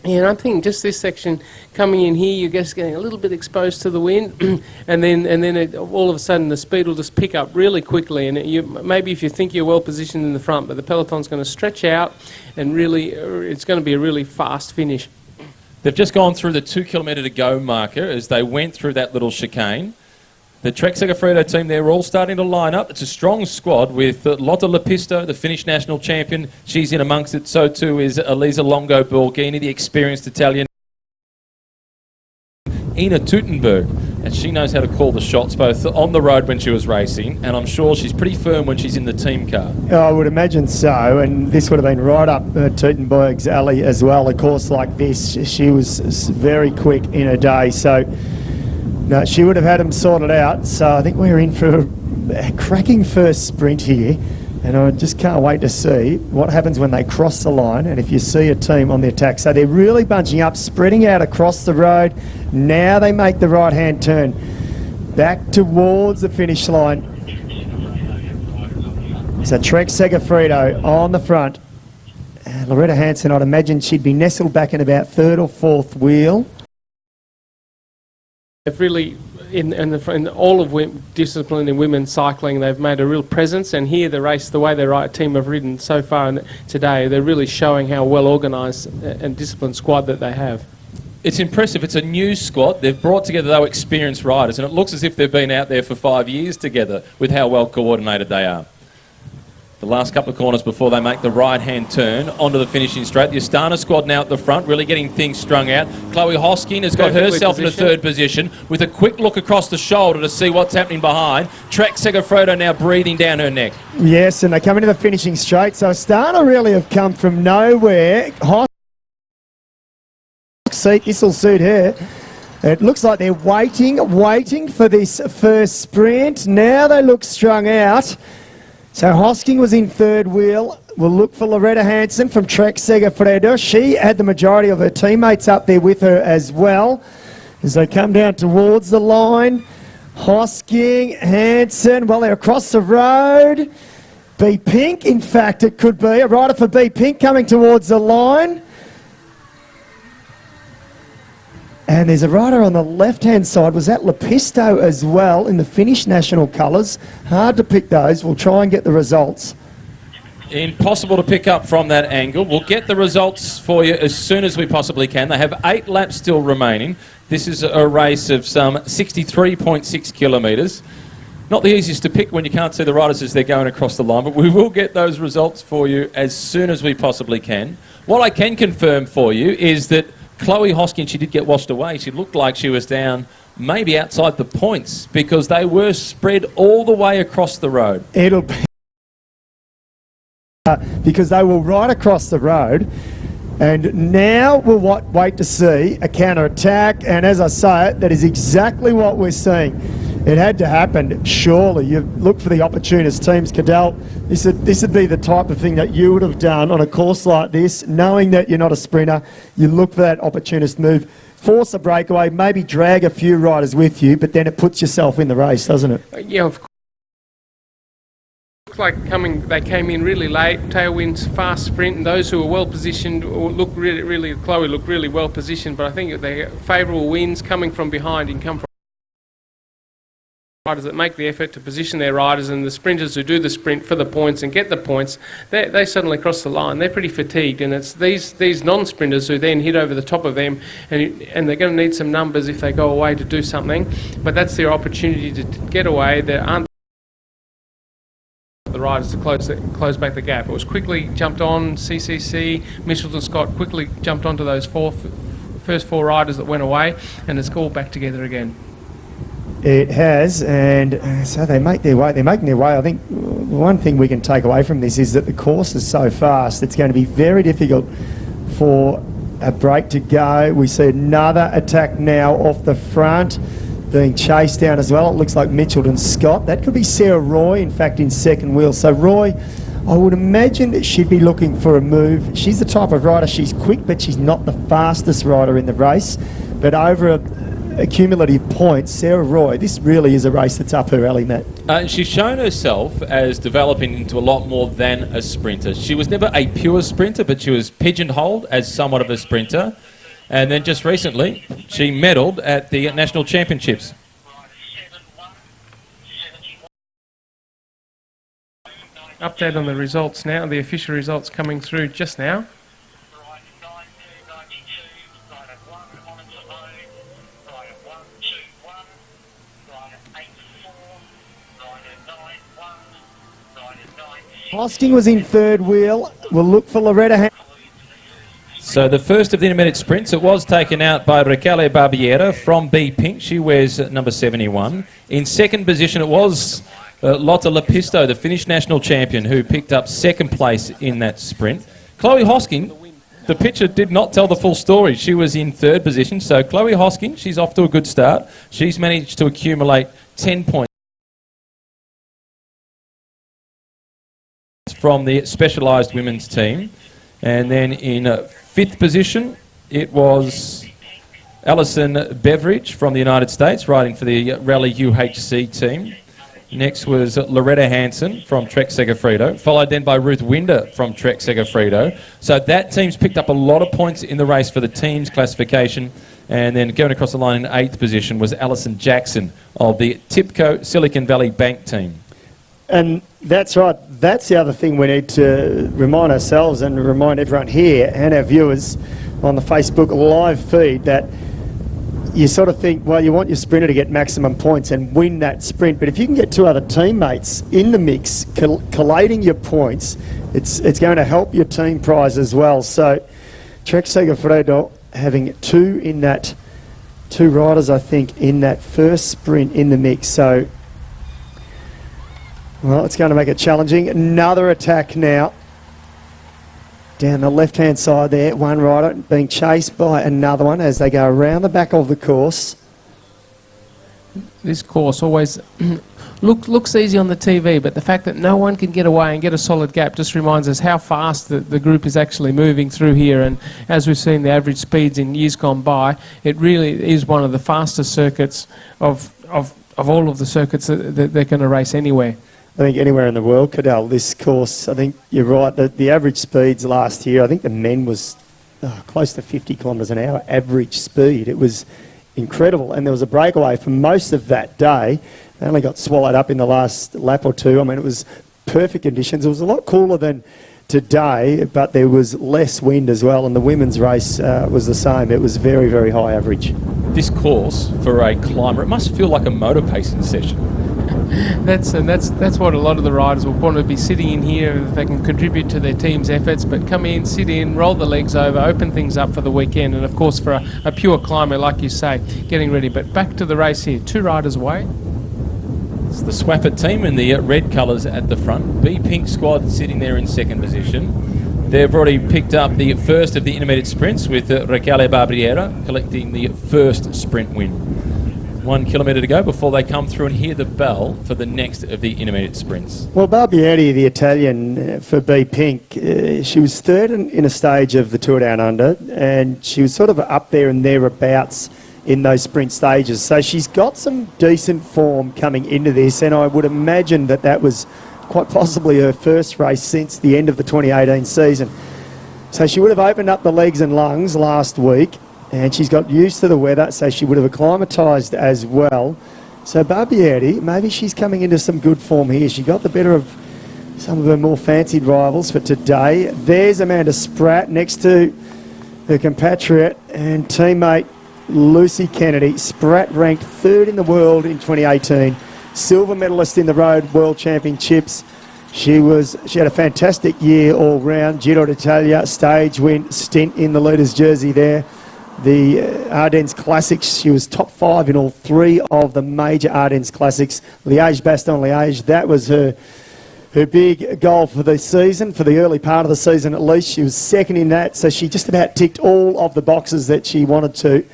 Yeah, and I think just this section coming in here, you're just getting a little bit exposed to the wind, and then all of a sudden the speed will just pick up really quickly. And maybe if you think you're well positioned in the front, but the peloton's going to stretch out, and really, it's going to be a really fast finish. They've just gone through the 2 kilometre to go marker as they went through that little chicane. The Trek Segafredo team, they're all starting to line up. It's a strong squad with Lotta Lepisto, the Finnish national champion. She's in amongst it. So too is Elisa Longo Borghini, the experienced Italian. Ina Teutenberg, and she knows how to call the shots both on the road when she was racing, and I'm sure she's pretty firm when she's in the team car. I would imagine so, and this would have been right up Teutenberg's alley as well. A course like this, she was very quick in her day, so no, she would have had them sorted out. So I think we're in for a cracking first sprint here, and I just can't wait to see what happens when they cross the line and if you see a team on the attack. So they're really bunching up, spreading out across the road. Now they make the right-hand turn back towards the finish line. So Trek Segafredo on the front. And Loretta Hanson, I'd imagine she'd be nestled back in about 3rd or 4th wheel. They've really, in all of discipline in women's cycling, they've made a real presence. And here, the race, the way the team have ridden so far today, they're really showing how well organised and disciplined squad that they have. It's impressive. It's a new squad. They've brought together, though, experienced riders, and it looks as if they've been out there for 5 years together with how well coordinated they are. The last couple of corners before they make the right-hand turn onto the finishing straight. The Astana squad now at the front, really getting things strung out. Chloe Hosking has got herself in a 3rd position with a quick look across the shoulder to see what's happening behind. Trek Segafredo now breathing down her neck. Yes, and they come into the finishing straight. So Astana really have come from nowhere. This will suit her. It looks like they're waiting for this first sprint. Now they look strung out. So Hosking was in 3rd wheel. We'll look for Loretta Hanson from Trek Segafredo. She had the majority of her teammates up there with her as well. As they come down towards the line, Hosking, Hanson, well, they're across the road. B Pink, in fact, it could be. A rider for B Pink coming towards the line. And there's a rider on the left-hand side. Was that Lepisto as well in the Finnish national colours? Hard to pick those. We'll try and get the results. Impossible to pick up from that angle. We'll get the results for you as soon as we possibly can. They have 8 laps still remaining. This is a race of some 63.6 kilometres. Not the easiest to pick when you can't see the riders as they're going across the line, but we will get those results for you as soon as we possibly can. What I can confirm for you is that Chloe Hoskin, she did get washed away. She looked like she was down maybe outside the points because they were spread all the way across the road. It'll be because they will right across the road. And now we'll wait to see a counter-attack. And as I say it, that is exactly what we're seeing. It had to happen, surely. You look for the opportunist teams. Cadell, this would be the type of thing that you would have done on a course like this, knowing that you're not a sprinter. You look for that opportunist move, force a breakaway, maybe drag a few riders with you, but then it puts yourself in the race, doesn't it? Yeah, of course. Like they came in really late, tailwinds, fast sprint, and those who were well positioned looked really, Chloe looked really well positioned, but I think they favourable winds coming from behind and come from riders that make the effort to position their riders, and the sprinters who do the sprint for the points and get the points, they suddenly cross the line. They're pretty fatigued, and it's these non-sprinters who then hit over the top of them, and they're going to need some numbers if they go away to do something, but that's their opportunity to get away. There aren't the riders to close back the gap. It was quickly jumped on. CCC, Mitchelton Scott quickly jumped onto those first 4 riders that went away, and it's all back together again. It has, and so they make their way. They're making their way. I think one thing we can take away from this is that the course is so fast, it's going to be very difficult for a break to go. We see another attack now off the front, being chased down as well. It looks like Mitchelton Scott. That could be Sarah Roy, in fact, in second wheel. So Roy, I would imagine that she'd be looking for a move. She's the type of rider, she's quick, but she's not the fastest rider in the race. But over a cumulative points, Sarah Roy, this really is a race that's up her alley, Matt. She's shown herself as developing into a lot more than a sprinter. She was never a pure sprinter, but she was pigeonholed as somewhat of a sprinter. And then just recently, she medalled at the National Championships. Update on the results now, the official results coming through just now. Hosking was in third wheel. We'll look for Loretta. So the first of the intermediate sprints, it was taken out by Raquel Barbiera from B Pink. She wears number 71. In second position, it was Lotta Lepisto, the Finnish national champion, who picked up second place in that sprint. Chloe Hosking, the picture did not tell the full story. She was in third position. So Chloe Hosking, she's off to a good start. She's managed to accumulate 10 points from the specialised women's team. And then in fifth position, it was Alison Beveridge from the United States, riding for the Rally UHC team. Next was Loretta Hansen from Trek Segafredo, followed then by Ruth Winder from Trek Segafredo. So that team's picked up a lot of points in the race for the team's classification. And then going across the line in eighth position was Alison Jackson of the TIPCO Silicon Valley Bank team. And that's right. That's the other thing we need to remind ourselves and remind everyone here and our viewers on the Facebook live feed that you sort of think, well, you want your sprinter to get maximum points and win that sprint. But if you can get 2 other teammates in the mix, collating your points, it's going to help your team prize as well. So Trek Segafredo having 2 in that, 2 riders, I think, in that first sprint in the mix. So, well, it's going to make it challenging. Another attack now. Down the left-hand side there, one rider being chased by another one as they go around the back of the course. This course always looks easy on the TV, but the fact that no one can get away and get a solid gap just reminds us how fast the group is actually moving through here. And as we've seen the average speeds in years gone by, it really is one of the fastest circuits of all of the circuits that they're going to race anywhere. I think anywhere in the world, Cadell, this course, I think you're right, the average speeds last year, I think the men was close to 50 kilometres an hour average speed. It was incredible, and there was a breakaway for most of that day. They only got swallowed up in the last lap or two. I mean, it was perfect conditions. It was a lot cooler than today, but there was less wind as well, and the women's race was the same. It was very, very high average. This course, for a climber, it must feel like a motor pacing session. That's what a lot of the riders will want to be sitting in here if they can contribute to their team's efforts, but come in, sit in, roll the legs over, open things up for the weekend, and of course for a pure climber, like you say, getting ready. But back to the race here, 2 riders away. It's the Swafford team in the red colours at the front. B Pink squad sitting there in second position. They've already picked up the first of the intermediate sprints with Raquel Barbiera collecting the first sprint win. 1 kilometre to go before they come through and hear the bell for the next of the intermediate sprints. Well, Barbieri, the Italian for B Pink, she was third in a stage of the Tour Down Under, and she was sort of up there and thereabouts in those sprint stages. So she's got some decent form coming into this, and I would imagine that was quite possibly her first race since the end of the 2018 season. So she would have opened up the legs and lungs last week, and she's got used to the weather, so she would have acclimatised as well. So Barbieri, maybe she's coming into some good form here. She got the better of some of her more fancied rivals for today. There's Amanda Spratt next to her compatriot and teammate Lucy Kennedy. Spratt ranked 3rd in the world in 2018, silver medalist in the Road World Championships. She had a fantastic year all round. Giro d'Italia stage win, stint in the leader's jersey there. The Ardennes Classics, she was top 5 in all 3 of the major Ardennes Classics. Liège-Bastogne-Liège, that was her big goal for the season, for the early part of the season at least. She was second in that, so she just about ticked all of the boxes that she wanted to.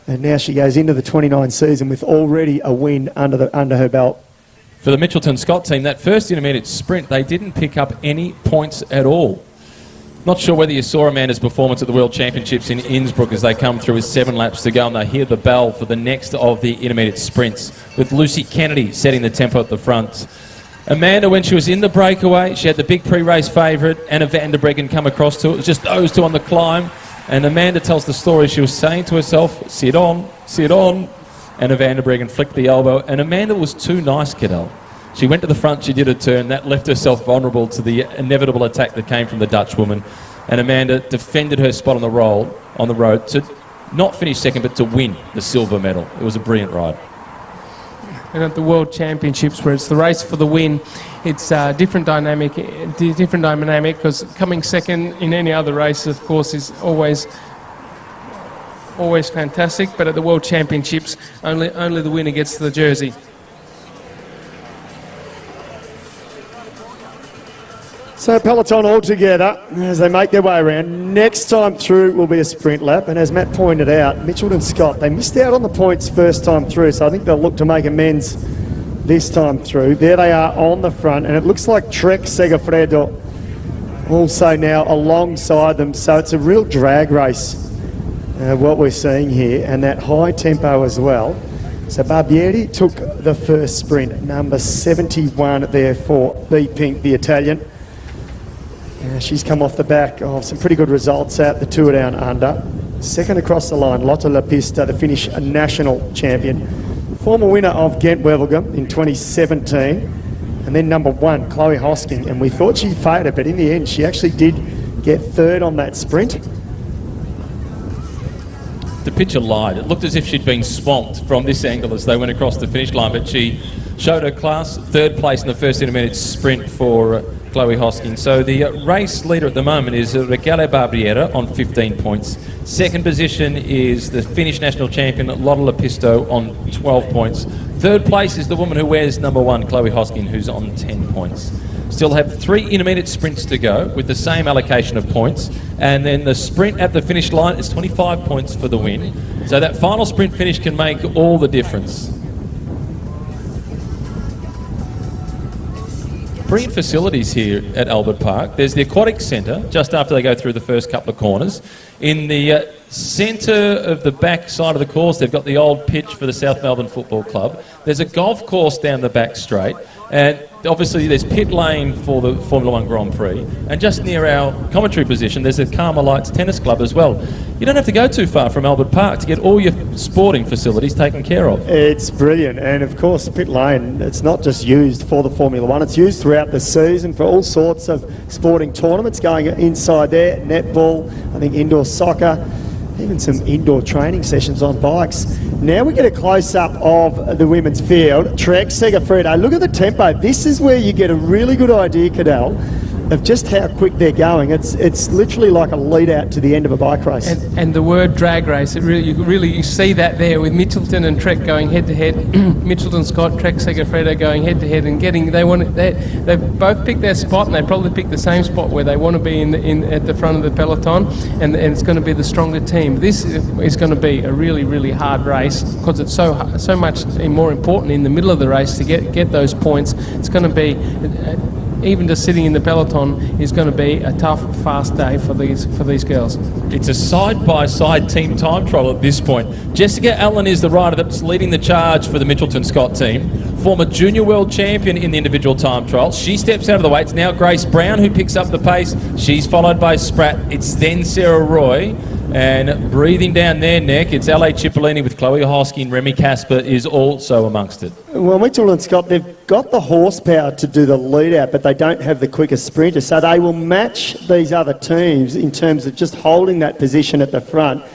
And now she goes into the 29 season with already a win under her belt. For the Mitchelton Scott team, that first intermediate sprint, they didn't pick up any points at all. Not sure whether you saw Amanda's performance at the World Championships in Innsbruck as they come through with 7 laps to go, and they hear the bell for the next of the intermediate sprints, with Lucy Kennedy setting the tempo at the front. Amanda, when she was in the breakaway, she had the big pre-race favourite, Anna van der Breggen, come across to it. It was just those two on the climb. And Amanda tells the story. She was saying to herself, sit on, sit on. Anna van der Breggen flicked the elbow. And Amanda was too nice, Cadell. She went to the front, she did a turn. That left herself vulnerable to the inevitable attack that came from the Dutch woman. And Amanda defended her spot on the road to not finish second, but to win the silver medal. It was a brilliant ride. And at the World Championships, where it's the race for the win, it's a different dynamic because coming second in any other race, of course, is always fantastic. But at the World Championships, only the winner gets the jersey. So peloton all together as they make their way around. Next time through will be a sprint lap, and as Matt pointed out, Mitchelton Scott, they missed out on the points first time through, so I think they'll look to make amends this time through. There they are on the front, and it looks like Trek Segafredo also now alongside them, so it's a real drag race, what we're seeing here, and that high tempo as well. So Barbieri took the first sprint, number 71 there for B Pink, the Italian. She's come off the back of some pretty good results at the Tour Down Under. Second across the line, Lotte La Pista, the Finnish national champion. Former winner of Ghent-Wevelgem in 2017. And then number 1, Chloe Hosking. And we thought she faded, but in the end, she actually did get 3rd on that sprint. The picture lied. It looked as if she'd been swamped from this angle as they went across the finish line, but she showed her class. 3rd place in the first intermediate sprint for Chloe Hosking. So the race leader at the moment is Raquel Barbiera on 15 points. Second position is the Finnish national champion Lotte La Pista on 12 points. 3rd place is the woman who wears number 1, Chloe Hosking, who's on 10 points. Still have 3 intermediate sprints to go with the same allocation of points, and then the sprint at the finish line is 25 points for the win. So that final sprint finish can make all the difference. Brilliant facilities here at Albert Park. There's the aquatic centre just after they go through the first couple of corners. In the Centre of the back side of the course, they've got the old pitch for the South Melbourne Football Club. There's a golf course down the back straight, and obviously there's pit lane for the Formula 1 Grand Prix, and just near our commentary position there's a Carmelites Tennis Club as well. You don't have to go too far from Albert Park to get all your sporting facilities taken care of. It's brilliant, and of course pit lane, it's not just used for the Formula 1, it's used throughout the season for all sorts of sporting tournaments going inside there, netball, I think indoor soccer, even some indoor training sessions on bikes. Now we get a close-up of the women's field. Trek Segafredo, look at the tempo. This is where you get a really good idea, Cadell, of just how quick they're going. It's literally like a lead out to the end of a bike race. And the word drag race, you see that there with Mitchelton and Trek going head to head. Mitchelton Scott, Trek Segafredo going head to head and they've both picked their spot, and they probably picked the same spot where they want to be at the front of the peloton, and it's going to be the stronger team. This is going to be a really, really hard race because it's so much more important in the middle of the race to get those points. It's going to be even just sitting in the peloton is going to be a tough, fast day for these girls. It's a side-by-side team time trial at this point. Jessica Allen is the rider that's leading the charge for the Mitchelton Scott team. Former junior world champion in the individual time trial. She steps out of the way. It's now Grace Brown who picks up the pace. She's followed by Spratt. It's then Sarah Roy. And breathing down their neck, it's LA Cipollini with Chloe Hosking. Remy Casper is also amongst it. Well, Mitchell and Scott, they've got the horsepower to do the lead out, but they don't have the quickest sprinter. So they will match these other teams in terms of just holding that position at the front.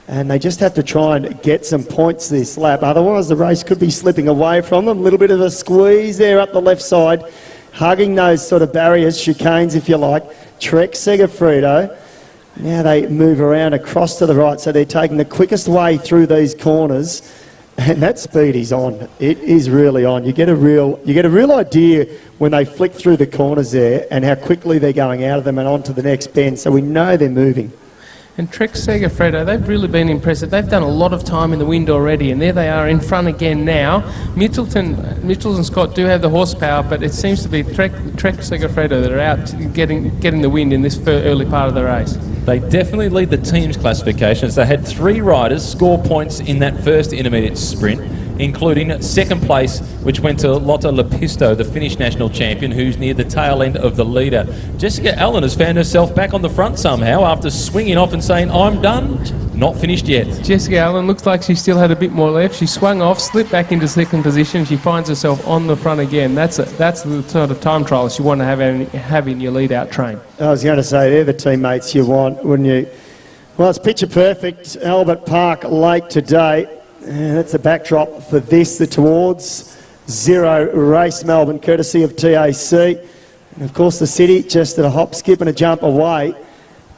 And they just have to try and get some points this lap. Otherwise, the race could be slipping away from them. A little bit of a squeeze there up the left side, hugging those sort of barriers, chicanes, if you like. Trek Segafredo. Now they move around across to the right, so they're taking the quickest way through these corners, and that speed is on. It is really on. You get a real idea when they flick through the corners there and how quickly they're going out of them and onto the next bend, so we know they're moving. And Trek Segafredo, they've really been impressive. They've done a lot of time in the wind already, and there they are in front again now. Mitchelton Scott do have the horsepower, but it seems to be Trek Segafredo that are out getting the wind in this early part of the race. They definitely lead the team's classifications. They had 3 riders score points in that first intermediate sprint, including second place, which went to Lotta Lepisto, the Finnish national champion, who's near the tail end of the leader. Jessica Allen has found herself back on the front somehow after swinging off and saying, "I'm done." Not finished yet. Jessica Allen looks like she still had a bit more left. She swung off, slipped back into second position. She finds herself on the front again. That's the sort of time trials you want to have in your lead-out train. I was going to say, they're the teammates you want, wouldn't you? Well, it's picture perfect. Albert Park Lake today. That's the backdrop for this, the Towards Zero race, Melbourne, courtesy of TAC. And of course the city just at a hop, skip and a jump away.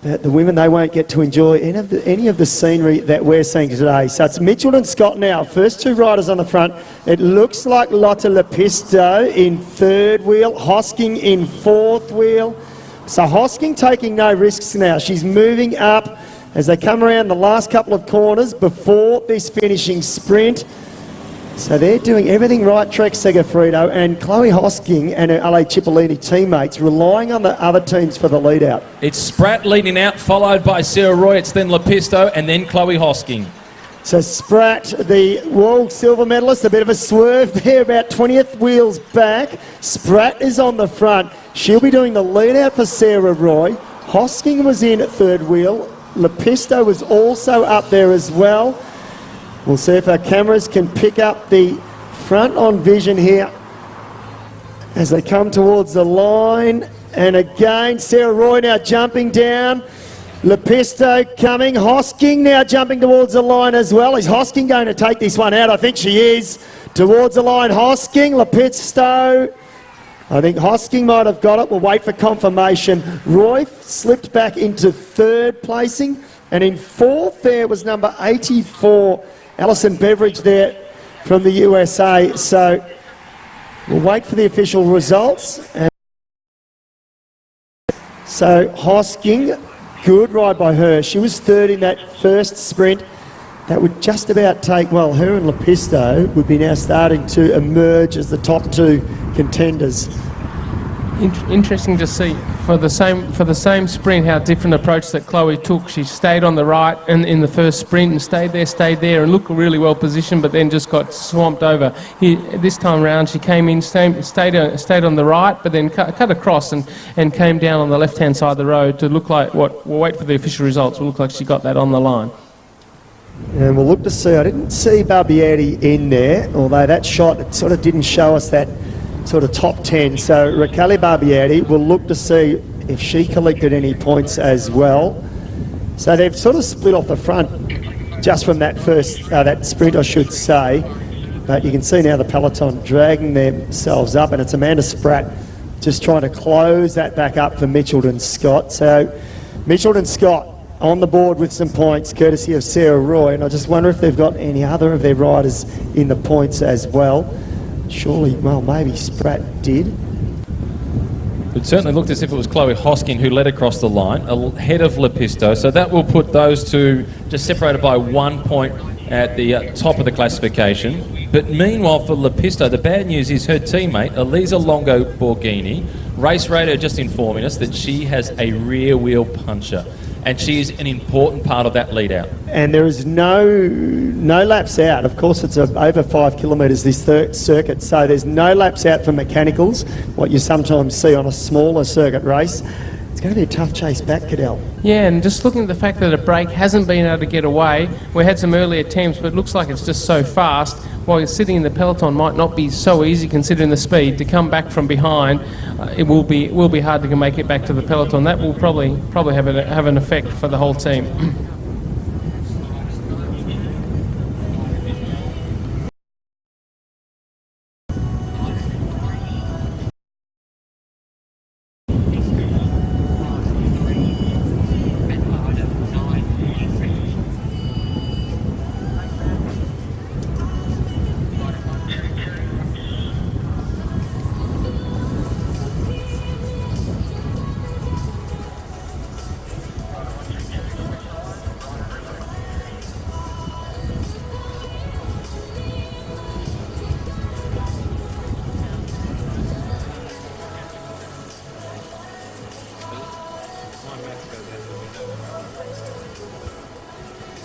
But the women, they won't get to enjoy any of the scenery that we're seeing today. So it's Mitchell and Scott now, first 2 riders on the front. It looks like Lotta Lepisto in 3rd wheel, Hosking in 4th wheel. So Hosking taking no risks now. She's moving up as they come around the last couple of corners before this finishing sprint. So they're doing everything right, Trek Segafredo and Chloe Hosking and her LA Cipollini teammates, relying on the other teams for the lead out. It's Spratt leading out, followed by Sarah Roy. It's then Lepisto and then Chloe Hosking. So Spratt, the world silver medalist, a bit of a swerve there, about 20th wheels back. Spratt is on the front. She'll be doing the lead out for Sarah Roy. Hosking was in at 3rd wheel. Lepisto was also up there as well. We'll see if our cameras can pick up the front on vision here as they come towards the line. And again, Sarah Roy now jumping down. Lepisto coming. Hosking now jumping towards the line as well. Is Hosking going to take this one out? I think she is. Towards the line, Hosking. Lepisto. I think Hosking might have got it. We'll wait for confirmation. Roy slipped back into 3rd placing. And in 4th there was number 84, Alison Beveridge there from the USA. So we'll wait for the official results. And so Hosking, good ride by her. She was 3rd in that first sprint. That would just about take, well, her and Lepisto would be now starting to emerge as the top 2 contenders. Interesting to see for the same sprint how different approach that Chloe took. She stayed on the right in the first sprint and stayed there and looked really well positioned, but then just got swamped over. This time round she came in, stayed on the right, but then cut across and came down on the left hand side of the road to look like we'll wait for the official results. Will look like she got that on the line. And we'll look to see. I didn't see Barbieri in there, although that shot, it sort of didn't show us that sort of top 10. So Raquel Barbieri, we'll look to see if she collected any points as well. So they've sort of split off the front just from that first, that sprint, I should say. But you can see now the peloton dragging themselves up, and it's Amanda Spratt just trying to close that back up for Mitchelton Scott. So Mitchelton Scott on the board with some points, courtesy of Sarah Roy, and I just wonder if they've got any other of their riders in the points as well. Surely, well, maybe Spratt did. It certainly looked as if it was Chloe Hosking who led across the line, ahead of Lepisto. So that will put those two just separated by 1 point at the top of the classification. But meanwhile for Lepisto, the bad news is her teammate, Elisa Longo Borghini, race radar just informing us that she has a rear wheel puncher. And she is an important part of that lead out. And there is no laps out. Of course, it's over 5 kilometres, this third circuit, so there's no laps out for mechanicals, what you sometimes see on a smaller circuit race. It's going to be a tough chase back, Cadell. Yeah, and just looking at the fact that a break hasn't been able to get away, we had some early attempts, but it looks like it's just so fast. While you're sitting in the peloton, might not be so easy considering the speed. To come back from behind, it will be hard to make it back to the peloton. That will probably have an effect for the whole team.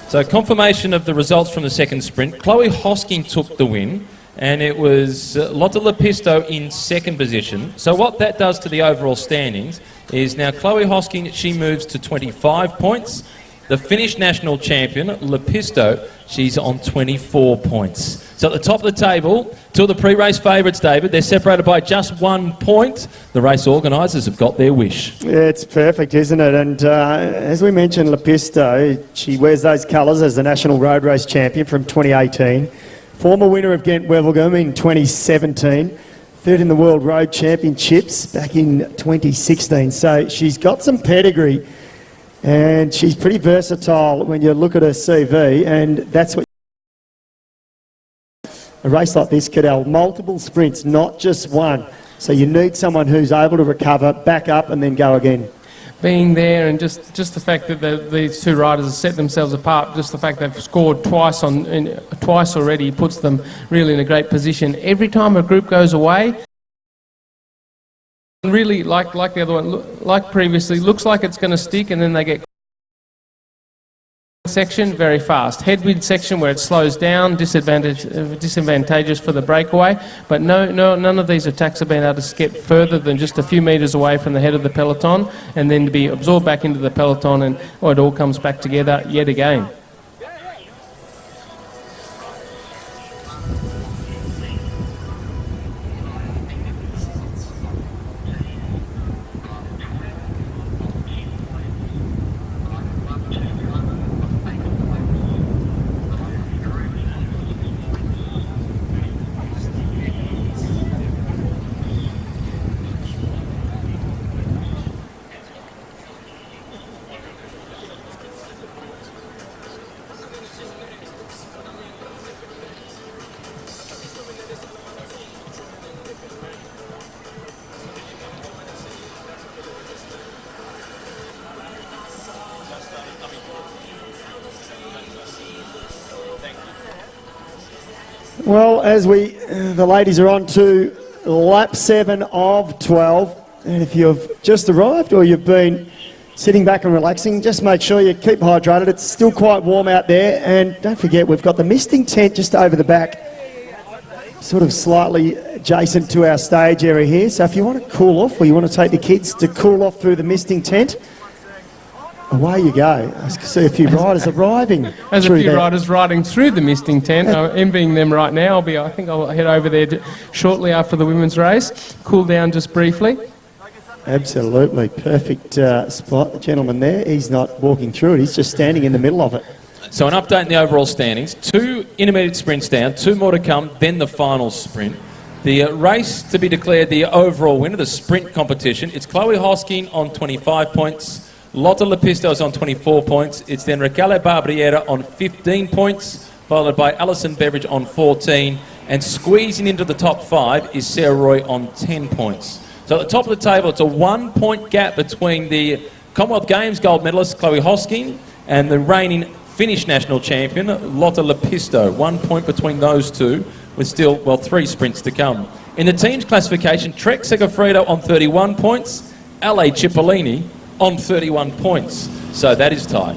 So confirmation of the results from the second sprint. Chloe Hosking took the win, and it was Lotte Lepisto in second position. So what that does to the overall standings is now Chloe Hosking, she moves to 25 points. The Finnish national champion, Lepisto, she's on 24 points. So at the top of the table, two of the pre-race favourites, David, they're separated by just 1 point. The race organisers have got their wish. Yeah, it's perfect, isn't it? And as we mentioned, Lepisto, she wears those colours as the national road race champion from 2018. Former winner of Ghent-Wevelgem in 2017. Third in the World Road Championships back in 2016. So she's got some pedigree. And she's pretty versatile when you look at her CV, and that's what a race like this, Cadell, multiple sprints, not just one. So you need someone who's able to recover, back up, and then go again. Being there, and just the fact that these two riders have set themselves apart, just the fact they've scored twice already puts them really in a great position. Every time a group goes away, really, like the other one, like previously, looks like it's going to stick, and then they get section very fast. Headwind section where it slows down, disadvantageous for the breakaway. But none of these attacks have been able to get further than just a few metres away from the head of the peloton, and then to be absorbed back into the peloton, and it all comes back together yet again. Well, as the ladies are on to lap 7 of 12, And if you've just arrived or you've been sitting back and relaxing, just make sure you keep hydrated. It's still quite warm out there. And don't forget, we've got the misting tent just over the back, sort of slightly adjacent to our stage area here. So if you want to cool off or you want to take the kids to cool off through the misting tent, away you go. I see a few riders arriving. There's a few riders riding through the misting tent. I'm envying them right now. I think I'll head over there shortly after the women's race, cool down just briefly. Absolutely. Perfect spot. The gentleman there, he's not walking through it. He's just standing in the middle of it. So an update in the overall standings. 2 intermediate sprints down, 2 more to come, then the final sprint. The race to be declared the overall winner, the sprint competition, it's Chloe Hosking on 25 points. Lotte Lepisto is on 24 points. It's then Raquel Barbriera on 15 points, followed by Alison Beveridge on 14. And squeezing into the top 5 is Sarah Roy on 10 points. So at the top of the table, it's a 1-point gap between the Commonwealth Games gold medalist Chloe Hosking and the reigning Finnish national champion Lotte Lepisto. 1 point between those two, with still, 3 sprints to come. In the team's classification, Trek Segafredo on 31 points, LA Cipollini on 31 points. So that is tied.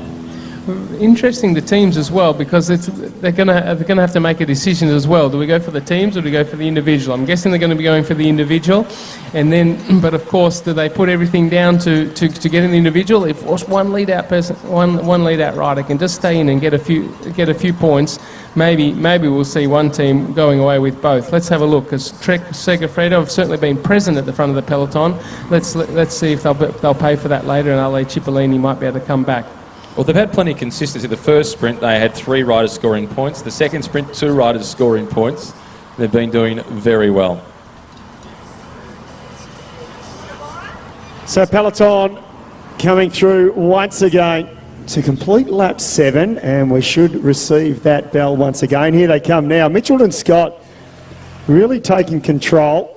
Interesting, the teams as well, because they're going to have to make a decision as well. Do we go for the teams or do we go for the individual? I'm guessing they're going to be going for the individual, and then, but of course, do they put everything down to get in the individual? If one lead out person, one lead out rider can just stay in and get a few points, maybe we'll see one team going away with both. Let's have a look, because Trek Segafredo have certainly been present at the front of the peloton. Let's see if they'll pay for that later, and LA Cipollini might be able to come back. Well, they've had plenty of consistency. The first sprint, they had 3 riders scoring points. The second sprint, 2 riders scoring points. They've been doing very well. So peloton coming through once again to complete lap 7, and we should receive that bell once again. Here they come now. Mitchelton Scott really taking control.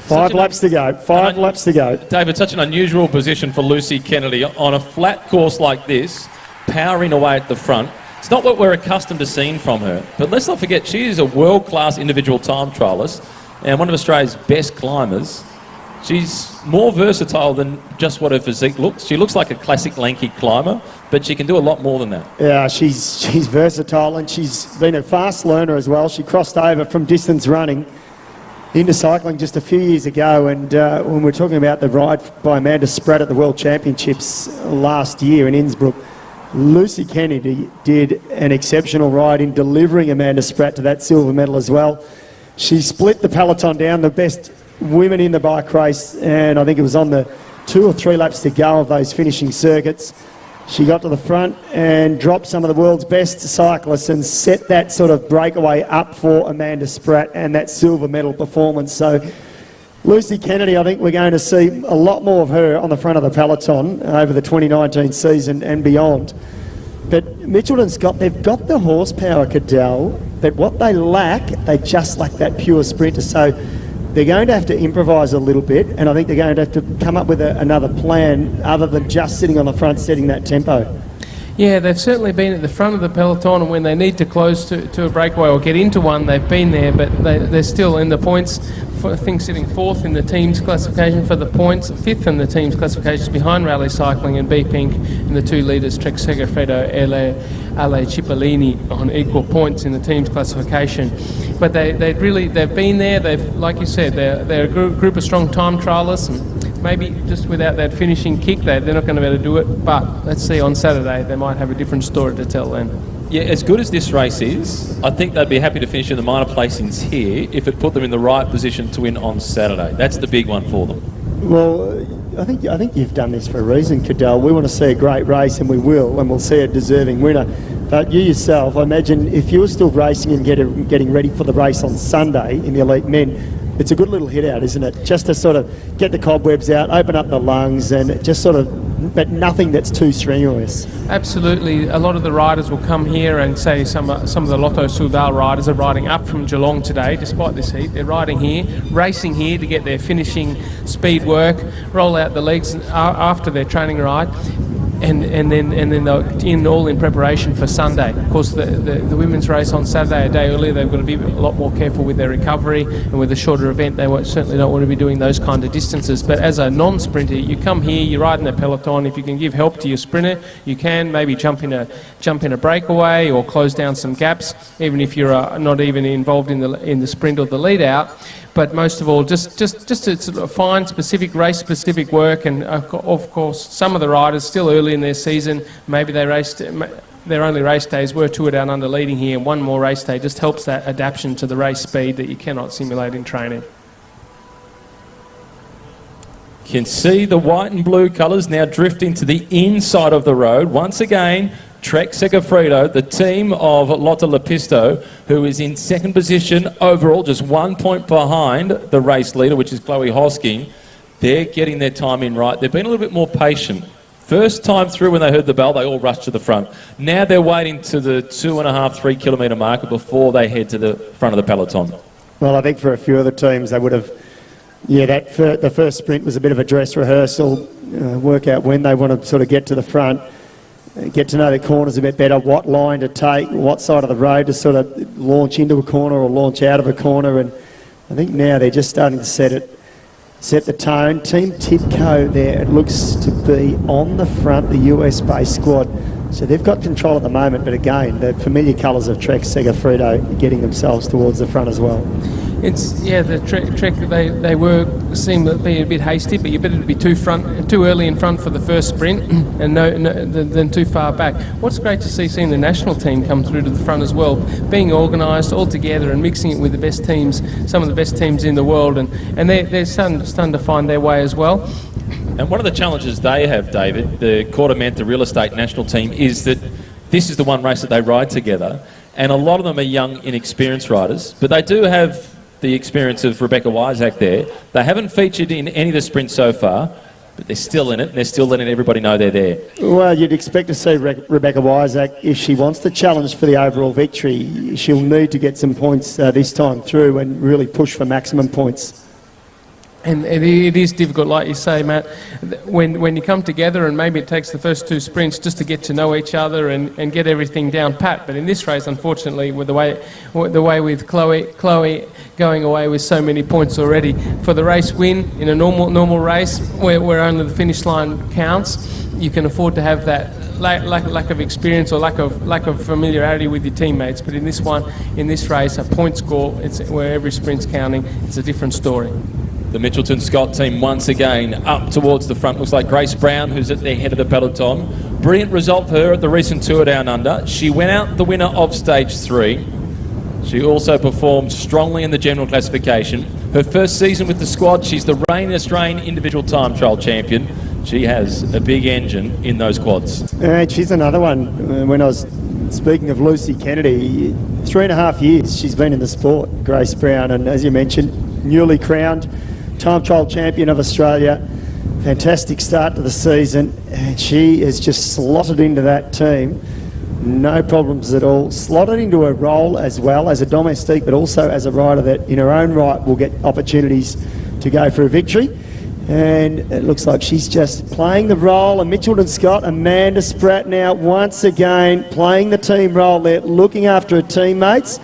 5 laps to go. 5 laps to go. David, such an unusual position for Lucy Kennedy on a flat course like this, powering away at the front. It's not what we're accustomed to seeing from her. But let's not forget, she is a world-class individual time triallist and one of Australia's best climbers. She's more versatile than just what her physique looks. She looks like a classic lanky climber, but she can do a lot more than that. Yeah, she's versatile, and she's been a fast learner as well. She crossed over from distance running into cycling just a few years ago, and when we're talking about the ride by Amanda Spratt at the World Championships last year in Innsbruck, Lucy Kennedy did an exceptional ride in delivering Amanda Spratt to that silver medal as well. She split the peloton down, the best women in the bike race, and I think it was on the 2 or 3 laps to go of those finishing circuits. She got to the front and dropped some of the world's best cyclists and set that sort of breakaway up for Amanda Spratt and that silver medal performance. So Lucy Kennedy, I think we're going to see a lot more of her on the front of the peloton over the 2019 season and beyond. But Mitchelton Scott, they've got the horsepower, Cadell, but what they lack, they just lack that pure sprinter. So they're going to have to improvise a little bit, and I think they're going to have to come up with another plan other than just sitting on the front setting that tempo. Yeah, they've certainly been at the front of the peloton, and when they need to close to a breakaway or get into one, they've been there, but they're still in the points. I think sitting 4th in the team's classification for the points, 5th in the team's classifications behind Rally Cycling and B Pink, and the 2 leaders, Trek Segafredo, LA Cipollini, on equal points in the team's classification. But they've been there. They've, like you said, they're a group of strong time trialists. And maybe just without that finishing kick, they're not going to be able to do it. But let's see, on Saturday they might have a different story to tell then. Yeah, as good as this race is, I think they'd be happy to finish in the minor placings here if it put them in the right position to win on Saturday. That's the big one for them. Well, I think you've done this for a reason, Cadell. We want to see a great race, and we will, and we'll see a deserving winner. But you yourself, I imagine, if you were still racing and getting ready for the race on Sunday in the elite men, it's a good little hit out, isn't it? Just to sort of get the cobwebs out, open up the lungs, and just sort of, but nothing that's too strenuous. Absolutely. A lot of the riders will come here, and say some of the Lotto Soudal riders are riding up from Geelong today, despite this heat. They're riding here, racing here to get their finishing speed work, roll out the legs after their training ride. and then they're all in preparation for Sunday. Of course, the women's race on Saturday, a day earlier, they've got to be a lot more careful with their recovery, and with a shorter event, they certainly don't want to be doing those kind of distances. But as a non-sprinter, you come here, you ride in a peloton. If you can give help to your sprinter, you can maybe jump in a breakaway or close down some gaps, even if you're not even involved in the sprint or the lead out. But most of all, just to sort of find specific race-specific work, and of course, some of the riders still early in their season, maybe their only race days were Tour Down Under leading here, and one more race day just helps that adaptation to the race speed that you cannot simulate in training. You can see the white and blue colours now drifting to the inside of the road. Once again, Trek Segafredo, the team of Lotte Lepisto, who is in second position overall, just 1 point behind the race leader, which is Chloe Hosking. They're getting their time in right. They've been a little bit more patient. First time through, when they heard the bell, they all rushed to the front. Now they're waiting to the 2.5, 3 kilometre marker before they head to the front of the peloton. Well, I think for a few of the teams, they would have, the first sprint was a bit of a dress rehearsal, work out when they want to sort of get to the front, get to know their corners a bit better, what line to take, what side of the road to sort of launch into a corner or launch out of a corner. And I think now they're just starting to set the tone. Team Tipco there, it looks to be on the front, the US-based squad. So they've got control at the moment, but again, the familiar colours of Trek Segafredo getting themselves towards the front as well. The Trek they seem to be a bit hasty, but you better be too early in front for the first sprint, and then too far back. What's great to seeing the national team come through to the front as well, being organised all together and mixing it with the best teams, some of the best teams in the world, and they're starting to find their way as well. And one of the challenges they have, David, the Quartermenta Real Estate national team, is that this is the one race that they ride together, and a lot of them are young, inexperienced riders, but they do have the experience of Rebecca Wysack there. They haven't featured in any of the sprints so far, but they're still in it, and they're still letting everybody know they're there. Well, you'd expect to see Rebecca Wysack, if she wants to challenge for the overall victory, she'll need to get some points this time through and really push for maximum points. And it is difficult, like you say, Matt, when you come together, and maybe it takes the first two sprints just to get to know each other and get everything down pat. But in this race, unfortunately, with the way with Chloe going away with so many points already, for the race win in a normal race where only the finish line counts, you can afford to have that lack of experience or lack of familiarity with your teammates. But in this race, a point score, it's where every sprint's counting. It's a different story. The Mitchelton Scott team once again up towards the front. Looks like Grace Brown, who's at the head of the peloton. Brilliant result for her at the recent Tour Down Under. She went out the winner of stage 3. She also performed strongly in the general classification. Her first season with the squad, she's the Rain Australian individual time trial champion. She has a big engine in those quads. She's another one. When I was speaking of Lucy Kennedy, 3.5 years she's been in the sport, Grace Brown, and as you mentioned, newly crowned time trial champion of Australia. Fantastic start to the season, and she has just slotted into that team. No problems at all. Slotted into her role as well as a domestique, but also as a rider that in her own right will get opportunities to go for a victory. And it looks like she's just playing the role. And Mitchelton Scott, Amanda Spratt now once again playing the team role there, looking after her teammates.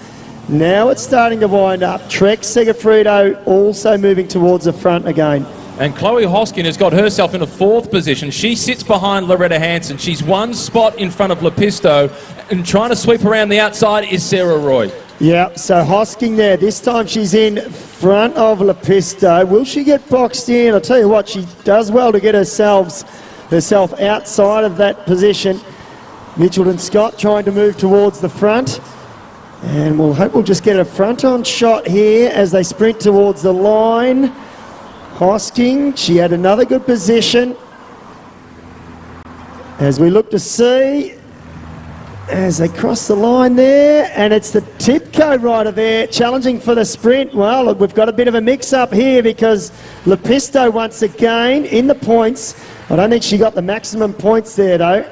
Now it's starting to wind up. Trek Segafredo also moving towards the front again. And Chloe Hoskin has got herself in a 4th position. She sits behind Loretta Hanson. She's one spot in front of Lepisto, and trying to sweep around the outside is Sarah Roy. Yeah, so Hosking there. This time she's in front of Lepisto. Will she get boxed in? I'll tell you what, she does well to get herself outside of that position. Mitchelton Scott trying to move towards the front. And we'll hope we'll just get a front-on shot here as they sprint towards the line. Hosking, she had another good position. As we look to see, as they cross the line there, and it's the Tipco rider there challenging for the sprint. Well, look, we've got a bit of a mix-up here because Lepisto once again in the points. I don't think she got the maximum points there, though.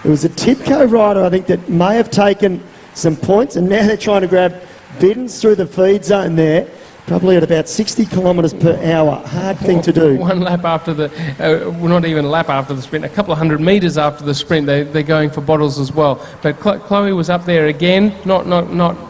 It was a Tipco rider, I think, that may have taken some points, and now they're trying to grab Biddens through the feed zone there. probably at about 60 kilometres per hour. Hard thing to do. One lap after the, well, not even a lap after the sprint, a couple of 100 metres after the sprint, they're going for bottles as well. But Chloe was up there again, not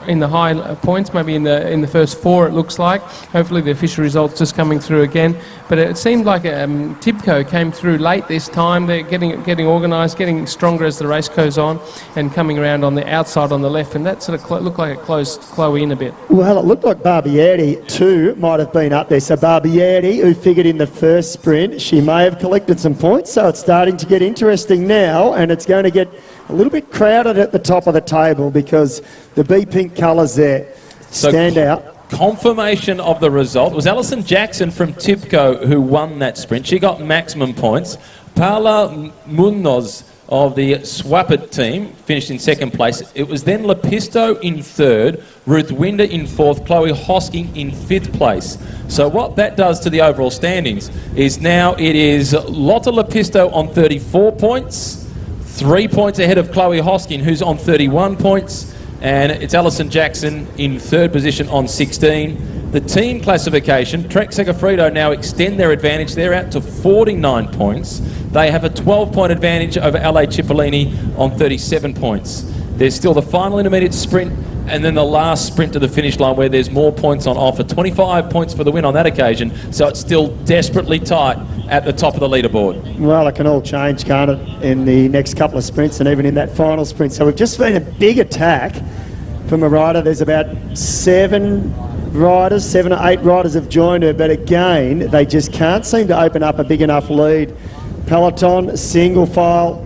in the high points, maybe in the first 4 it looks like. Hopefully the official results just coming through again. But it seemed like Tibco came through late this time. They're getting organised, getting stronger as the race goes on, and coming around on the outside on the left, and that sort of looked like it closed Chloe in a bit. Well, it looked like Barbieri too might have been up there. So Barbieri, who figured in the first sprint, she may have collected some points. So it's starting to get interesting now, and it's going to get a little bit crowded at the top of the table because the B-pink colours there stand out. Confirmation of the result. It was Alison Jackson from Tibco who won that sprint. She got maximum points. Paula Munoz of the Swappert team finished in second place. It was then Lepisto in third, Ruth Winder in fourth, Chloe Hosking in fifth place. So what that does to the overall standings is now it is Lotta Lepisto on 34 points, 3 points ahead of Chloe Hosking, who's on 31 points, and it's Alison Jackson in third position on 16. The team classification, Trek Segafredo now extend their advantage. They're out to 49 points. They have a 12-point advantage over LA Cipollini on 37 points. There's still the final intermediate sprint and then the last sprint to the finish line where there's more points on offer. 25 points for the win on that occasion, so it's still desperately tight at the top of the leaderboard. Well, it can all change, can't it, in the next couple of sprints and even in that final sprint. So we've just seen a big attack from a rider. There's about 7 or 8 riders have joined her, but again, they just can't seem to open up a big enough lead. Peloton, single file,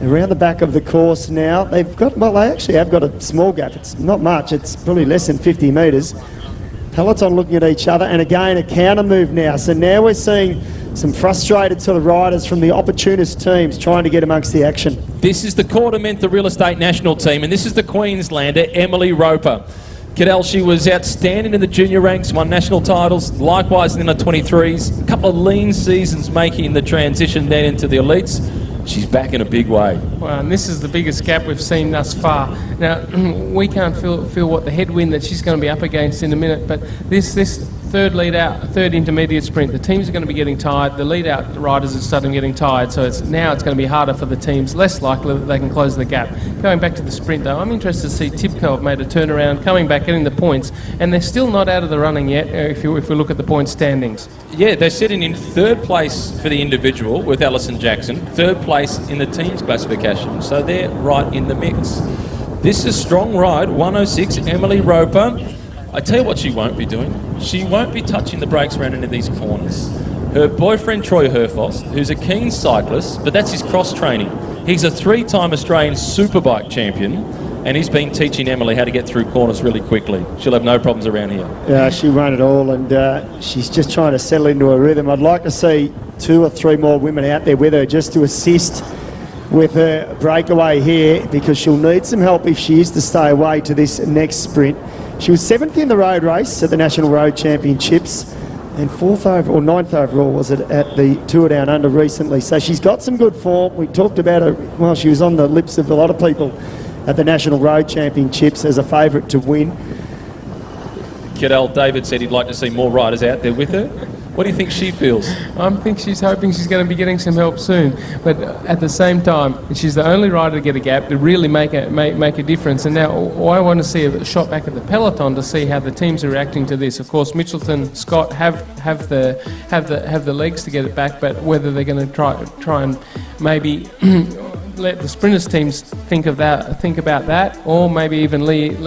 around the back of the course now. They've got, well, they actually have got a small gap. It's not much. It's probably less than 50 metres. Peloton looking at each other, and again, a counter move now. So now we're seeing some frustrated sort of riders from the opportunist teams trying to get amongst the action. This is the Quartermenta Real Estate National Team, and this is the Queenslander, Emily Roper. Cadell, she was outstanding in the junior ranks, won national titles, likewise in the 23s. A couple of lean seasons making the transition then into the elites. She's back in a big way. Well, and this is the biggest gap we've seen thus far. Now, we can't feel what the headwind that she's going to be up against in a minute, but this third lead out, third intermediate sprint, the teams are going to be getting tired. The lead out riders are starting getting tired, so now it's going to be harder for the teams, less likely that they can close the gap. Going back to the sprint though, I'm interested to see Tibco have made a turnaround, coming back, getting the points, and they're still not out of the running yet if we look at the point standings. Yeah, they're sitting in third place for the individual with Alison Jackson, third place in the team's classification, so they're right in the mix. This is a strong ride, 106, Emily Roper. I tell you what she won't be doing. She won't be touching the brakes around any of these corners. Her boyfriend, Troy Herfoss, who's a keen cyclist, but that's his cross training. He's a 3-time Australian Superbike champion, and he's been teaching Emily how to get through corners really quickly. She'll have no problems around here. Yeah, she won it all, and she's just trying to settle into her rhythm. I'd like to see 2 or 3 more women out there with her just to assist with her breakaway here, because she'll need some help if she is to stay away to this next sprint. She was 7th in the road race at the National Road Championships and 9th overall was it at the Tour Down Under recently. So she's got some good form. We talked about her, well, she was on the lips of a lot of people at the National Road Championships as a favourite to win. Cadell, David said he'd like to see more riders out there with her. What do you think she feels? I think she's hoping she's going to be getting some help soon. But at the same time, she's the only rider to get a gap to really make a difference. And now I want to see a shot back at the peloton to see how the teams are reacting to this. Of course, Mitchelton, Scott have the legs to get it back, but whether they're going to try and maybe let the sprinters teams think about that, or maybe even leave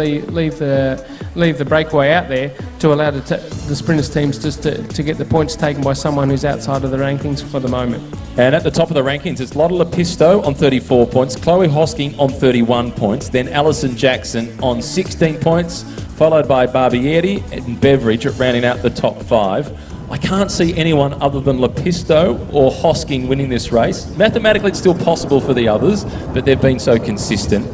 the breakaway out there to allow the sprinters teams just to get the points taken by someone who's outside of the rankings for the moment. And at the top of the rankings, it's Lotta Lepisto on 34 points, Chloe Hosking on 31 points, then Alison Jackson on 16 points, followed by Barbieri and Beveridge rounding out the top 5. I can't see anyone other than Lepisto or Hosking winning this race. Mathematically, it's still possible for the others, but they've been so consistent.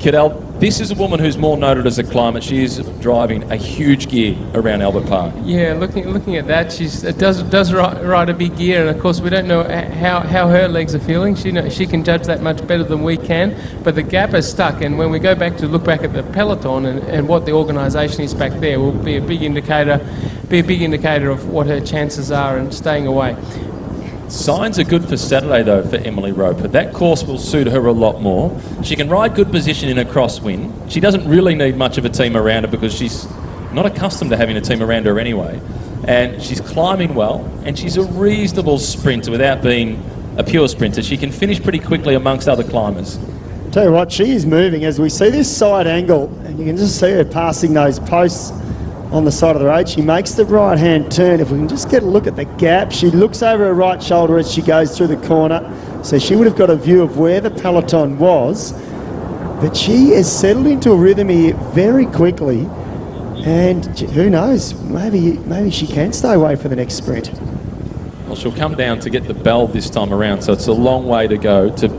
Cadell, This is a woman who's more noted as a climber. She is driving a huge gear around Albert Park. Yeah, looking at that, she does ride a big gear, and of course we don't know how her legs are feeling. She can judge that much better than we can. But the gap is stuck, and when we go back to look back at the peloton and what the organisation is back there, will be a big indicator of what her chances are in staying away. Signs are good for Saturday, though, for Emily Roper. That course will suit her a lot more. She can ride good position in a crosswind. She doesn't really need much of a team around her because she's not accustomed to having a team around her anyway. And she's climbing well, and she's a reasonable sprinter without being a pure sprinter. She can finish pretty quickly amongst other climbers. Tell you what, she is moving as we see this side angle, and you can just see her passing those posts on the side of the road. She makes the right-hand turn. If we can just get a look at the gap, she looks over her right shoulder as she goes through the corner. So she would have got a view of where the peloton was. But she is settled into a rhythm here very quickly. And who knows, maybe she can stay away for the next sprint. Well, she'll come down to get the bell this time around, so it's a long way to go to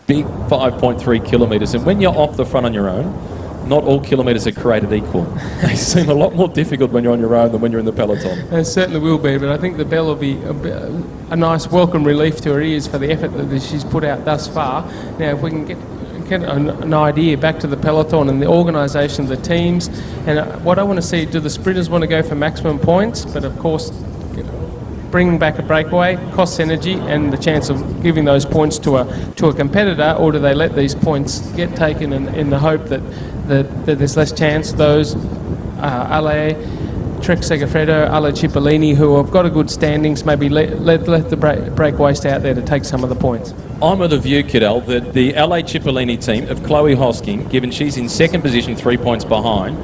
big 5.3 kilometres. And when you're off the front on your own, not all kilometres are created equal. They seem a lot more difficult when you're on your own than when you're in the peloton. It certainly will be, but I think the bell will be a nice welcome relief to her ears for the effort that she's put out thus far. Now, if we can get an idea back to the peloton and the organisation of the teams, and what I want to see, do the sprinters want to go for maximum points, but of course bringing back a breakaway costs energy and the chance of giving those points to a competitor, or do they let these points get taken in the hope that there's less chance those Ale, Trek Segafredo, Ale Cipollini, who have got a good standings, maybe let the breakaway stay out there to take some of the points. I'm of the view, Kidell, that the LA Cipollini team of Chloe Hosking, given she's in second position 3 points behind,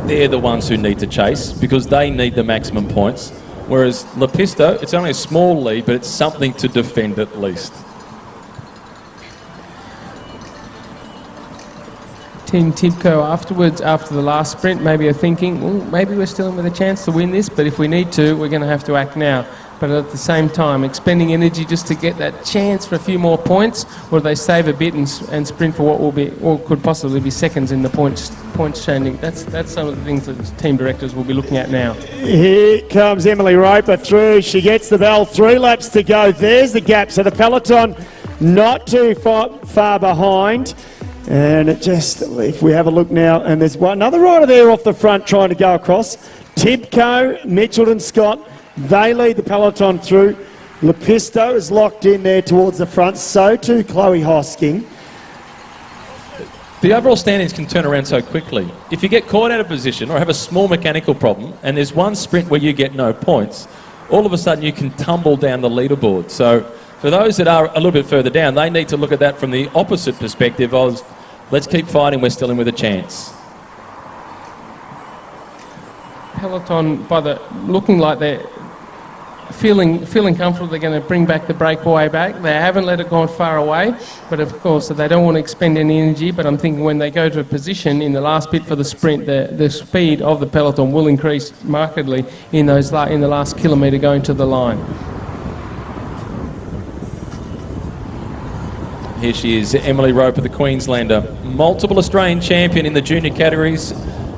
they're the ones who need to chase because they need the maximum points. Whereas Lepisto, it's only a small lead, but it's something to defend at least. Team Tibco afterwards, after the last sprint, maybe are thinking, well, maybe we're still in with a chance to win this, but if we need to, we're going to have to act now. But at the same time, expending energy just to get that chance for a few more points, or do they save a bit and sprint for what will be, or could possibly be seconds in the points standing? That's some of the things that team directors will be looking at now. Here comes Emily Roper through. She gets the bell. 3 laps to go. There's the gap. So the peloton not too far behind. And it just, if we have a look now, and there's another rider there off the front trying to go across. Tibco, Mitchelton Scott, they lead the peloton through. Lepisto is locked in there towards the front, so too Chloe Hosking. The overall standings can turn around so quickly. If you get caught out of position or have a small mechanical problem and there's one sprint where you get no points, all of a sudden you can tumble down the leaderboard. So for those that are a little bit further down, they need to look at that from the opposite perspective of let's keep fighting, we're still in with a chance. Peloton, looking like they're feeling comfortable, they're going to bring back the breakaway back. They haven't let it go far away, but of course they don't want to expend any energy. But I'm thinking when they go to a position in the last bit for the sprint, the speed of the peloton will increase markedly in the last kilometre going to the line. Here she is, Emily Roper, the Queenslander, multiple Australian champion in the junior categories,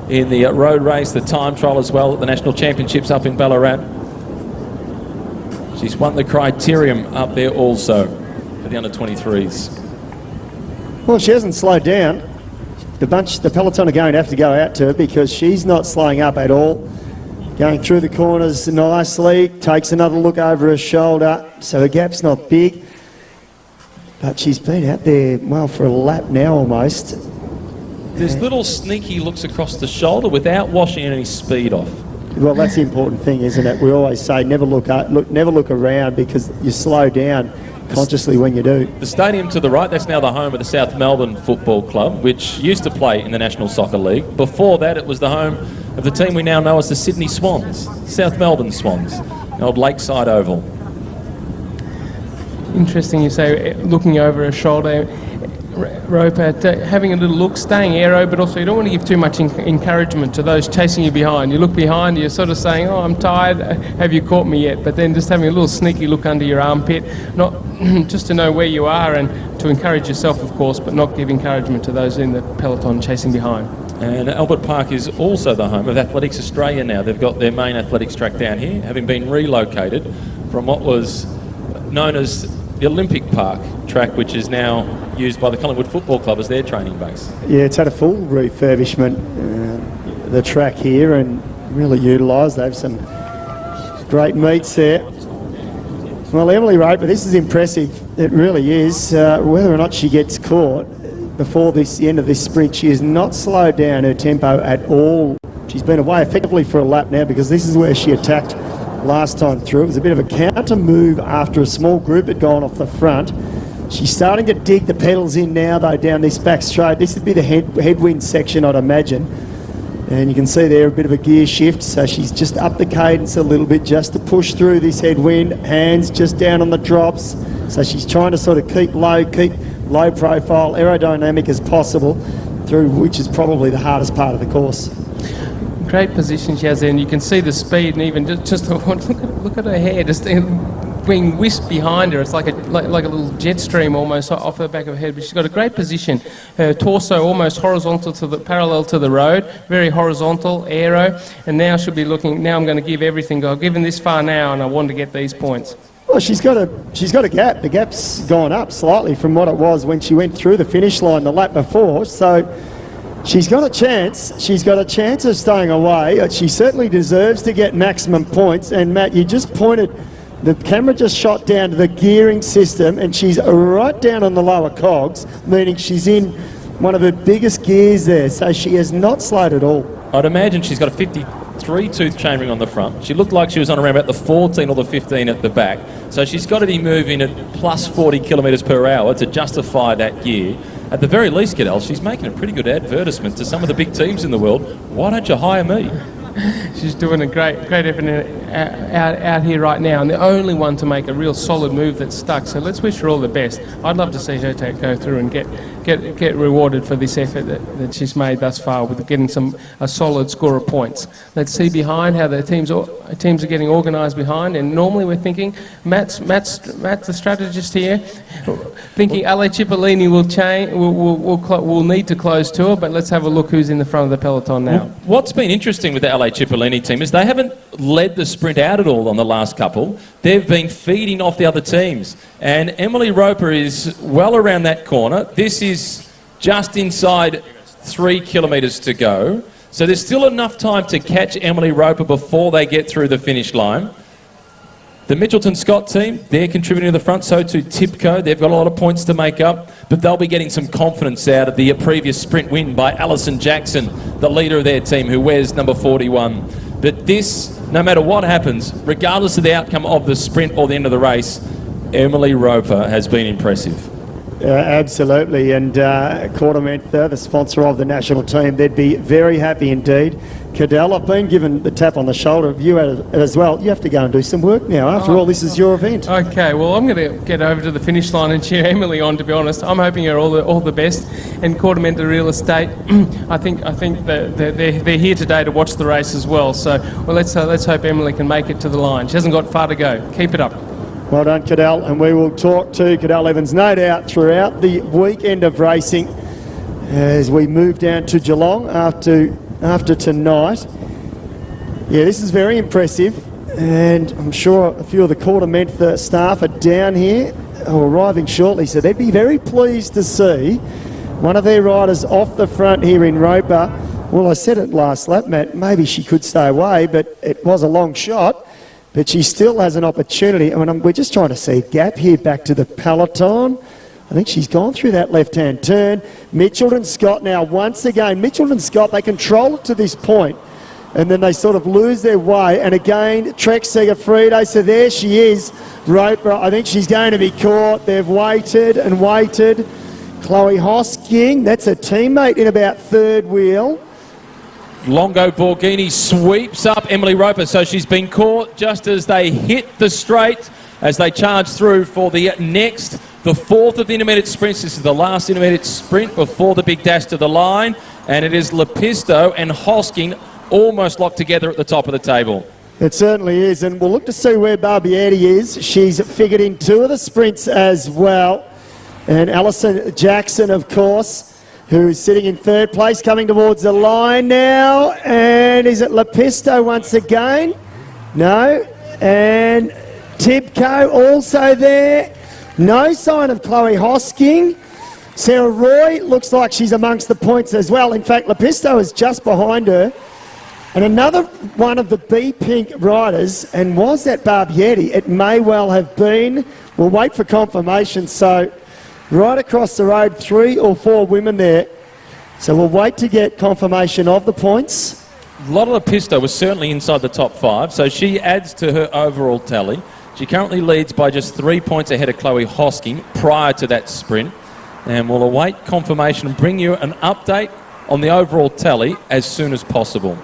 in the road race, the time trial as well at the National Championships up in Ballarat. She's won the criterium up there also for the under-23s. Well, she hasn't slowed down. The peloton are going to have to go out to her because she's not slowing up at all. Going through the corners nicely, takes another look over her shoulder, so her gap's not big. But she's been out there, well, for a lap now almost. There's little sneaky looks across the shoulder without washing any speed off. Well, that's the important thing, isn't it? We always say never look around because you slow down consciously when you do. The stadium to the right, that's now the home of the South Melbourne Football Club, which used to play in the National Soccer League. Before that, it was the home of the team we now know as the Sydney Swans, South Melbourne Swans, the old Lakeside Oval. Interesting you say, looking over her shoulder. Rope at having a little look, staying aero, but also you don't want to give too much encouragement to those chasing you behind. You look behind, you're sort of saying, oh, I'm tired, have you caught me yet? But then just having a little sneaky look under your armpit, not just to know where you are and to encourage yourself, of course, but not give encouragement to those in the peloton chasing behind. And Albert Park is also the home of Athletics Australia now. They've got their main athletics track down here, having been relocated from what was known as the Olympic Park track, which is now used by the Collingwood Football Club as their training base. Yeah, it's had a full refurbishment, the track here, and really utilised. They have some great meets there. Well, Emily Roper, this is impressive. It really is. Whether or not she gets caught before the end of this sprint, she has not slowed down her tempo at all. She's been away effectively for a lap now, because this is where she attacked last time through. It was a bit of a counter move after a small group had gone off the front. She's starting to dig the pedals in now, though, down this back straight. This would be the headwind section, I'd imagine. And you can see there a bit of a gear shift, so she's just up the cadence a little bit just to push through this headwind. Hands just down on the drops, so she's trying to sort of keep low profile, aerodynamic as possible, through which is probably the hardest part of the course. Great position she has there, and you can see the speed, and even just look at her hair, just being whisked behind her. It's like a little jet stream almost off the back of her head. But she's got a great position. Her torso almost horizontal parallel to the road, very horizontal, aero. And now she'll be looking. Now I'm going to give everything. I've given this far now, and I want to get these points. Well, she's got a gap. The gap's gone up slightly from what it was when she went through the finish line the lap before. So she's got a chance. She's got a chance of staying away. She certainly deserves to get maximum points. And Matt, you just pointed. The camera just shot down to the gearing system, and she's right down on the lower cogs, meaning she's in one of her biggest gears there, so she has not slowed at all. I'd imagine she's got a 53-tooth chainring on the front. She looked like she was on around about the 14 or the 15 at the back, so she's got to be moving at plus 40 kilometres per hour to justify that gear. At the very least, Cadell, she's making a pretty good advertisement to some of the big teams in the world. Why don't you hire me? She's doing a great effort out here right now, and the only one to make a real solid move that's stuck. So let's wish her all the best. I'd love to see her go through and get rewarded for this effort that she's made thus far with getting a solid score of points. Let's see behind how the teams are getting organised behind. And normally we're thinking Matt's the strategist here, thinking LA Cipollini will need to close to her. But let's have a look who's in the front of the peloton now. Well, what's been interesting with the LA Cipollini team is they haven't led the sprint out at all on the last couple. They've been feeding off the other teams. And Emily Roper is well around that corner. This is just inside 3 kilometres to go. So there's still enough time to catch Emily Roper before they get through the finish line. The Mitchelton Scott team, they're contributing to the front, so too Tipco. They've got a lot of points to make up, but they'll be getting some confidence out of the previous sprint win by Alison Jackson, the leader of their team, who wears number 41. But this, no matter what happens, regardless of the outcome of the sprint or the end of the race, Emily Roper has been impressive. Absolutely, and Quarter Menther, the sponsor of the national team, they'd be very happy indeed. Cadell, I've been given the tap on the shoulder of you as well. You have to go and do some work now. After all, this is your event. Okay, well, I'm going to get over to the finish line and cheer Emily on, to be honest. I'm hoping her all the best. And Quarter Menther Real Estate, I think that they're here today to watch the race as well. So, well, let's hope Emily can make it to the line. She hasn't got far to go. Keep it up. Well done, Cadell, and we will talk to Cadell Evans, no doubt, throughout the weekend of racing as we move down to Geelong after tonight. Yeah, this is very impressive, and I'm sure a few of the Quarter Menther staff are down here or arriving shortly, so they'd be very pleased to see one of their riders off the front here in Roper. Well, I said it last lap, Matt, maybe she could stay away, but it was a long shot. But she still has an opportunity. I mean, we're just trying to see a gap here back to the peloton. I think she's gone through that left-hand turn. Mitchelton Scott now, once again, Mitchelton Scott, they control it to this point, and then they sort of lose their way. And again, Trek Segafredo, so there she is. Roper, I think she's going to be caught. They've waited and waited. Chloe Hosking, that's a teammate in about third wheel. Longo Borghini sweeps up Emily Roper, so she's been caught just as they hit the straight. as they charge through for the fourth of the intermediate sprints. This is the last intermediate sprint before the big dash to the line, and it is Lepisto and Hosking almost locked together at the top of the table. It certainly is, and we'll look to see where Barbieri is. She's figured in 2 of the sprints as well. And Alison Jackson, of course, who's sitting in 3rd place, coming towards the line now. And is it Lepisto once again? No. And Tibco also there. No sign of Chloe Hosking. Sarah Roy looks like she's amongst the points as well. In fact, Lepisto is just behind her. And another one of the B-Pink riders, and was that Barbieri? It may well have been. We'll wait for confirmation. So right across the road, 3 or 4 women there. So we'll wait to get confirmation of the points. Lotte Lepisto was certainly inside the top 5, so she adds to her overall tally. She currently leads by just 3 points ahead of Chloe Hosking prior to that sprint. And we'll await confirmation and bring you an update on the overall tally as soon as possible.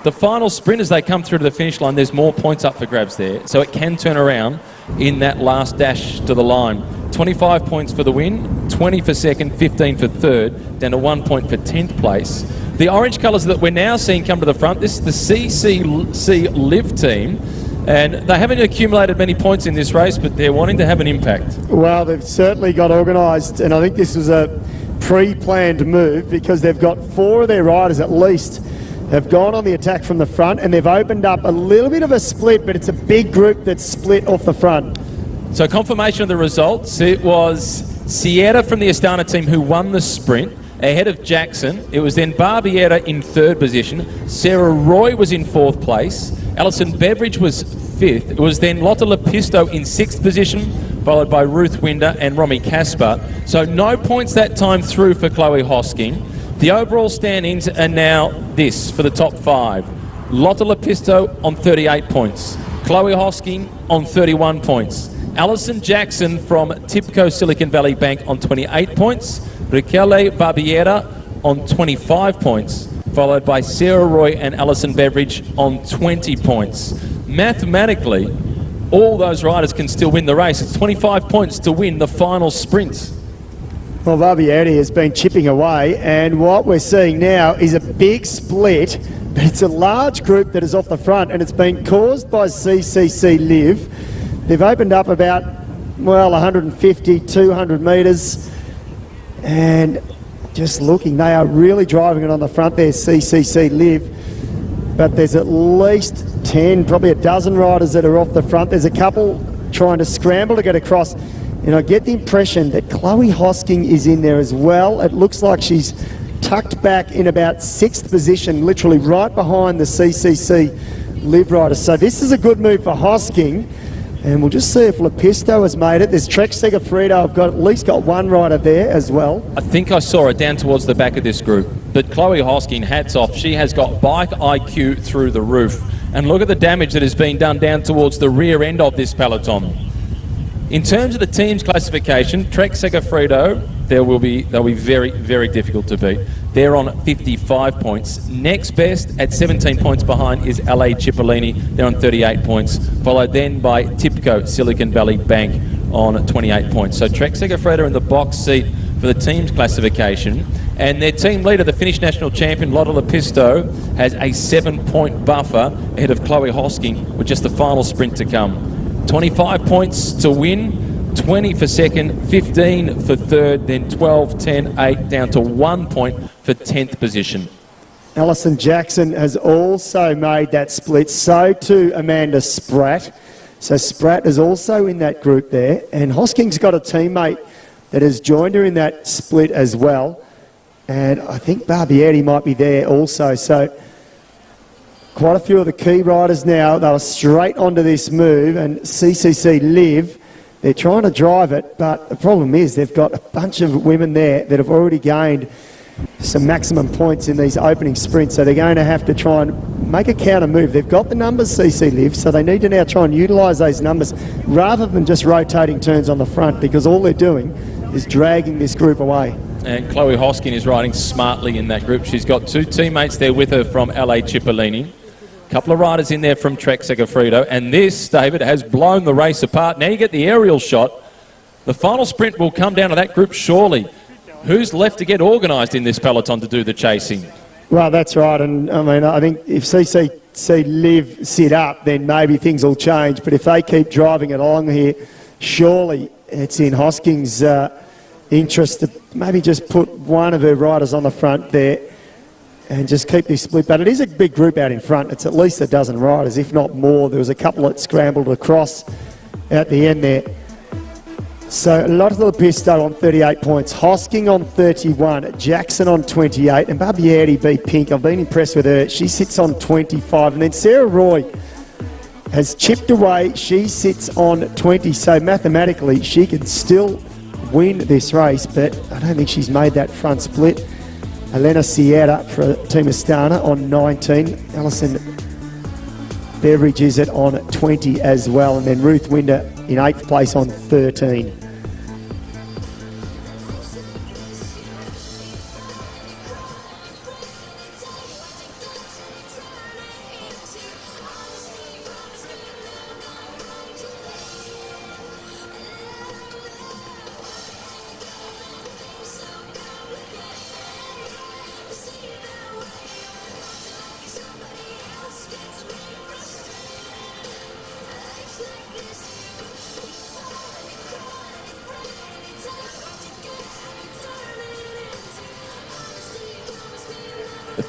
The final sprint, as they come through to the finish line, there's more points up for grabs there, so it can turn around in that last dash to the line. 25 points for the win, 20 for second, 15 for third, down to 1 point for 10th place. The orange colours that we're now seeing come to the front, this is the CCC Live team, and they haven't accumulated many points in this race, but they're wanting to have an impact. Well, they've certainly got organised, and I think this was a pre-planned move because they've got 4 of their riders at least have gone on the attack from the front, and they've opened up a little bit of a split, but it's a big group that's split off the front. So confirmation of the results, it was Sierra from the Astana team who won the sprint ahead of Jackson. It was then Barbieri in 3rd position. Sarah Roy was in 4th place. Alison Beveridge was 5th. It was then Lotte Lepisto in 6th position, followed by Ruth Winder and Romy Caspar. So no points that time through for Chloe Hosking. The overall standings are now this for the top 5. Lotte Lepisto on 38 points. Chloe Hosking on 31 points. Alison Jackson from Tibco Silicon Valley Bank on 28 points. Raquel Barbieri on 25 points, followed by Sarah Roy and Alison Beveridge on 20 points. Mathematically, all those riders can still win the race. It's 25 points to win the final sprint. Well, Barbieri has been chipping away, and what we're seeing now is a big split, but it's a large group that is off the front, and it's been caused by CCC Live. They've opened up about, well, 150, 200 metres, and just looking, they are really driving it on the front there, CCC Live. But there's at least 10, probably a dozen riders that are off the front. There's a couple trying to scramble to get across. And I get the impression that Chloe Hosking is in there as well. It looks like she's tucked back in about 6th position, literally right behind the CCC Live riders. So this is a good move for Hosking. And we'll just see if Lepisto has made it. There's Trek Segafredo. I've got at least got 1 rider there as well. I think I saw her down towards the back of this group. But Chloe Hosking, hats off. She has got bike IQ through the roof. And look at the damage that has been done down towards the rear end of this peloton. In terms of the team's classification, Trek Segafredo, they'll be very, very difficult to beat. They're on 55 points. Next best at 17 points behind is LA Cipollini. They're on 38 points, followed then by Tibco Silicon Valley Bank on 28 points. So Trek Segafredo in the box seat for the team's classification. And their team leader, the Finnish national champion Lotte Lepisto, has a 7-point buffer ahead of Chloe Hosking with just the final sprint to come. 25 points to win, 20 for second, 15 for third, then 12, 10, 8, down to 1 point for 10th position. Alison Jackson has also made that split. So too Amanda Spratt. So Spratt is also in that group there. And Hosking's got a teammate that has joined her in that split as well. And I think Barbieri might be there also. So quite a few of the key riders now, they were straight onto this move, and CCC Live, they're trying to drive it, but the problem is they've got a bunch of women there that have already gained some maximum points in these opening sprints, so they're going to have to try and make a counter move. They've got the numbers, CC Live, so they need to now try and utilise those numbers rather than just rotating turns on the front, because all they're doing is dragging this group away. And Chloe Hosking is riding smartly in that group. She's got 2 teammates there with her from LA Cipollini. Couple of riders in there from Trek Segafredo, and this, David, has blown the race apart. Now you get the aerial shot. The final sprint will come down to that group surely. Who's left to get organised in this peloton to do the chasing? Well, that's right, and I mean, I think if CCC Live sit up, then maybe things will change, but if they keep driving it along here, surely it's in Hosking's interest to maybe just put one of her riders on the front there and just keep this split. But it is a big group out in front. It's at least a dozen riders, if not more. There was a couple that scrambled across at the end there. So Lotte Pisto on 38 points, Hosking on 31, Jackson on 28, and Barbieri beat Pink. I've been impressed with her. She sits on 25, and then Sarah Roy has chipped away. She sits on 20, so mathematically she can still win this race, but I don't think she's made that front split. Elena Sierra for Team Astana on 19, Alison Beveridge is it on 20 as well, and then Ruth Winder in 8th place on 13.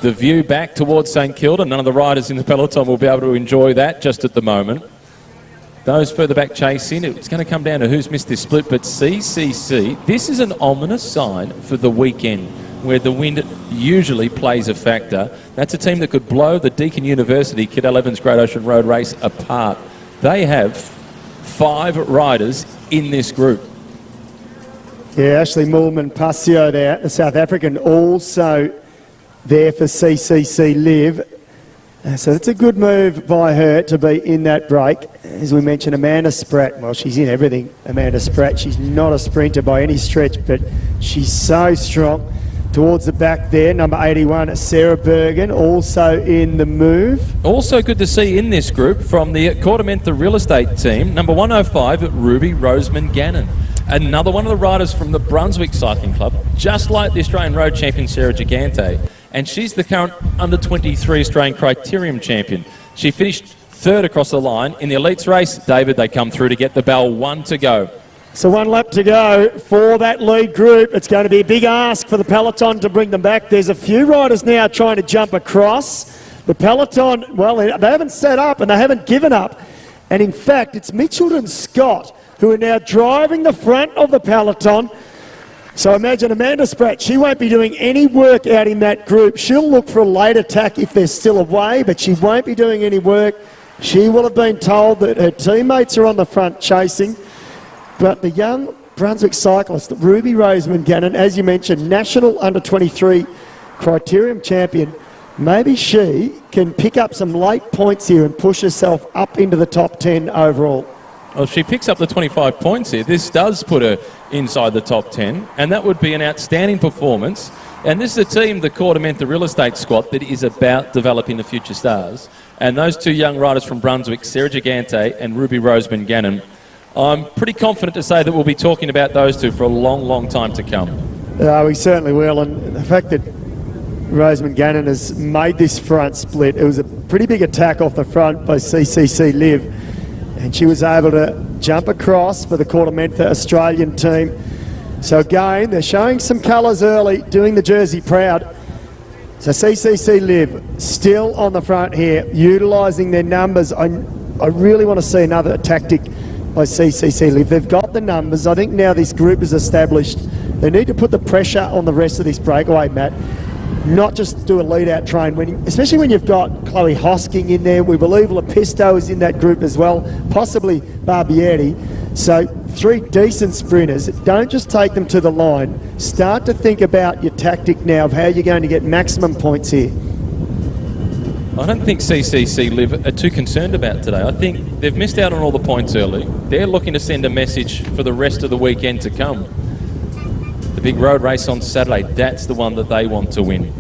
The view back towards St Kilda, none of the riders in the peloton will be able to enjoy that just at the moment. Those further back chasing, it's going to come down to who's missed this split, but CCC, this is an ominous sign for the weekend where the wind usually plays a factor. That's a team that could blow the Deakin University Cadel Evans Great Ocean Road race apart. They have 5 riders in this group. Yeah, Ashley Moolman Passio there, the South African, also there for CCC Live. So it's a good move by her to be in that break. As we mentioned, Amanda Spratt, well, she's in everything, Amanda Spratt. She's not a sprinter by any stretch, but she's so strong. Towards the back there, number 81, Sarah Bergen, also in the move. Also good to see in this group from the Quartermentha Real Estate team, number 105, Ruby Roseman Gannon. Another one of the riders from the Brunswick Cycling Club, just like the Australian Road Champion Sarah Gigante. And she's the current under-23 Australian Criterium Champion. She finished 3rd across the line. In the Elites race, David, they come through to get the bell. 1 to go. So 1 lap to go for that lead group. It's going to be a big ask for the peloton to bring them back. There's a few riders now trying to jump across. The peloton, well, they haven't set up and they haven't given up. And in fact, it's Mitchell and Scott who are now driving the front of the peloton. So imagine Amanda Spratt, she won't be doing any work out in that group. She'll look for a late attack if they're still away, but she won't be doing any work. She will have been told that her teammates are on the front chasing. But the young Brunswick cyclist, Ruby Roseman Gannon, as you mentioned, national under-23 Criterium champion, maybe she can pick up some late points here and push herself up into the top 10 overall. Well, she picks up the 25 points here. This does put her inside the top 10, and that would be an outstanding performance. And this is a team, the Quartermentha Real Estate squad, that is about developing the future stars. And those 2 young riders from Brunswick, Sarah Gigante and Ruby Roseman Gannon, I'm pretty confident to say that we'll be talking about those 2 for a long, long time to come. We certainly will. And the fact that Roseman Gannon has made this front split, it was a pretty big attack off the front by CCC Live. And she was able to jump across for the Quartermentha Australian team. So again, they're showing some colours early, doing the jersey proud. So CCC Live still on the front here, utilising their numbers. I really want to see another tactic by CCC Live. They've got the numbers. I think now this group is established. They need to put the pressure on the rest of this breakaway, Matt. Not just do a lead-out train, especially when you've got Chloe Hosking in there. We believe Lepisto is in that group as well, possibly Barbieri. So 3 decent sprinters. Don't just take them to the line. Start to think about your tactic now of how you're going to get maximum points here. I don't think CCC Live are too concerned about today. I think they've missed out on all the points early. They're looking to send a message for the rest of the weekend to come. The big road race on Saturday, that's the one that they want to win.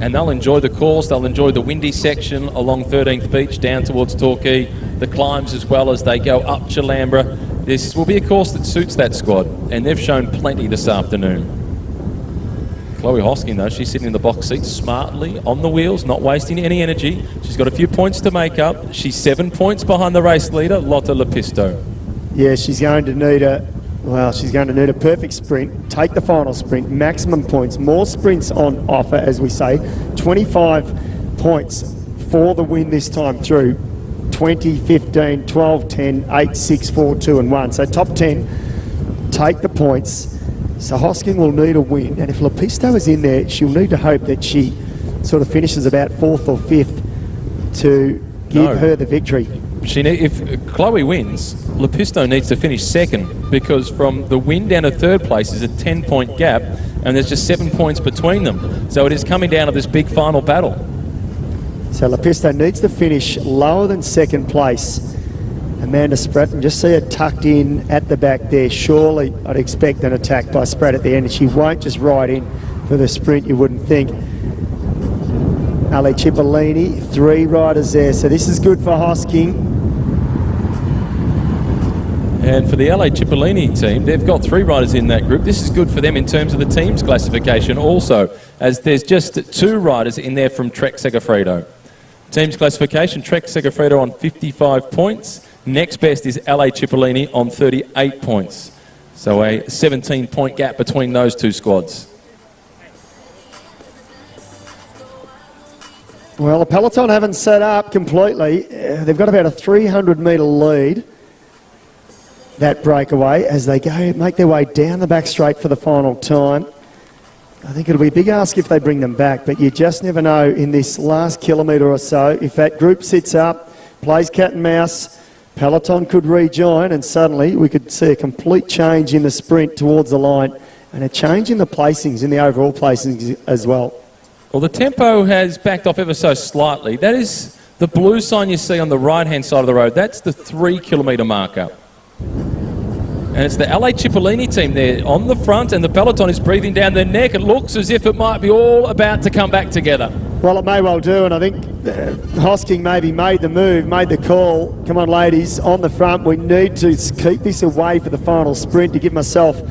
and they'll enjoy the course. They'll enjoy the windy section along 13th Beach down towards Torquay, the climbs as well as they go up Chalambra. This will be a course that suits that squad, and they've shown plenty this afternoon. Chloe Hosking, though, she's sitting in the box seat smartly on the wheels, not wasting any energy. She's got a few points to make up. She's 7 points behind the race leader, Lotte Lepisto. Yeah, she's going to need a perfect sprint, take the final sprint, maximum points, more sprints on offer, as we say. 25 points for the win this time through. 20, 15, 12, 10, 8, 6, 4, 2 and 1. So top 10, take the points. So Hosking will need a win, and if Lepisto is in there, she'll need to hope that she sort of finishes about 4th or 5th to give her the victory. If Chloe wins, Lepisto needs to finish 2nd, because from the win down to 3rd place is a 10-point gap, and there's just 7 points between them. So it is coming down to this big final battle. So Lepisto needs to finish lower than 2nd place. Amanda Spratt, and just see her tucked in at the back there. Surely I'd expect an attack by Spratt at the end, and she won't just ride in for the sprint, you wouldn't think. Ale Cipollini, 3 riders there, so this is good for Hosking. And for the LA Cipollini team, they've got 3 riders in that group. This is good for them in terms of the team's classification also, as there's just 2 riders in there from Trek Segafredo. Team's classification, Trek Segafredo on 55 points. Next best is LA Cipollini on 38 points. So a 17-point gap between those 2 squads. Well, the peloton haven't set up completely. They've got about a 300-metre lead, that breakaway, as they go make their way down the back straight for the final time. I think it'll be a big ask if they bring them back, but you just never know in this last kilometre or so. If that group sits up, plays cat and mouse, peloton could rejoin, and suddenly we could see a complete change in the sprint towards the line, and a change in the placings, in the overall placings as well. Well, the tempo has backed off ever so slightly. That is the blue sign you see on the right-hand side of the road. That's the 3-kilometre marker. And it's the LA Cipollini team there on the front, and the peloton is breathing down their neck. It looks as if it might be all about to come back together. Well, it may well do, and I think Hosking maybe made the move, made the call. Come on, ladies, on the front. We need to keep this away for the final sprint to give myself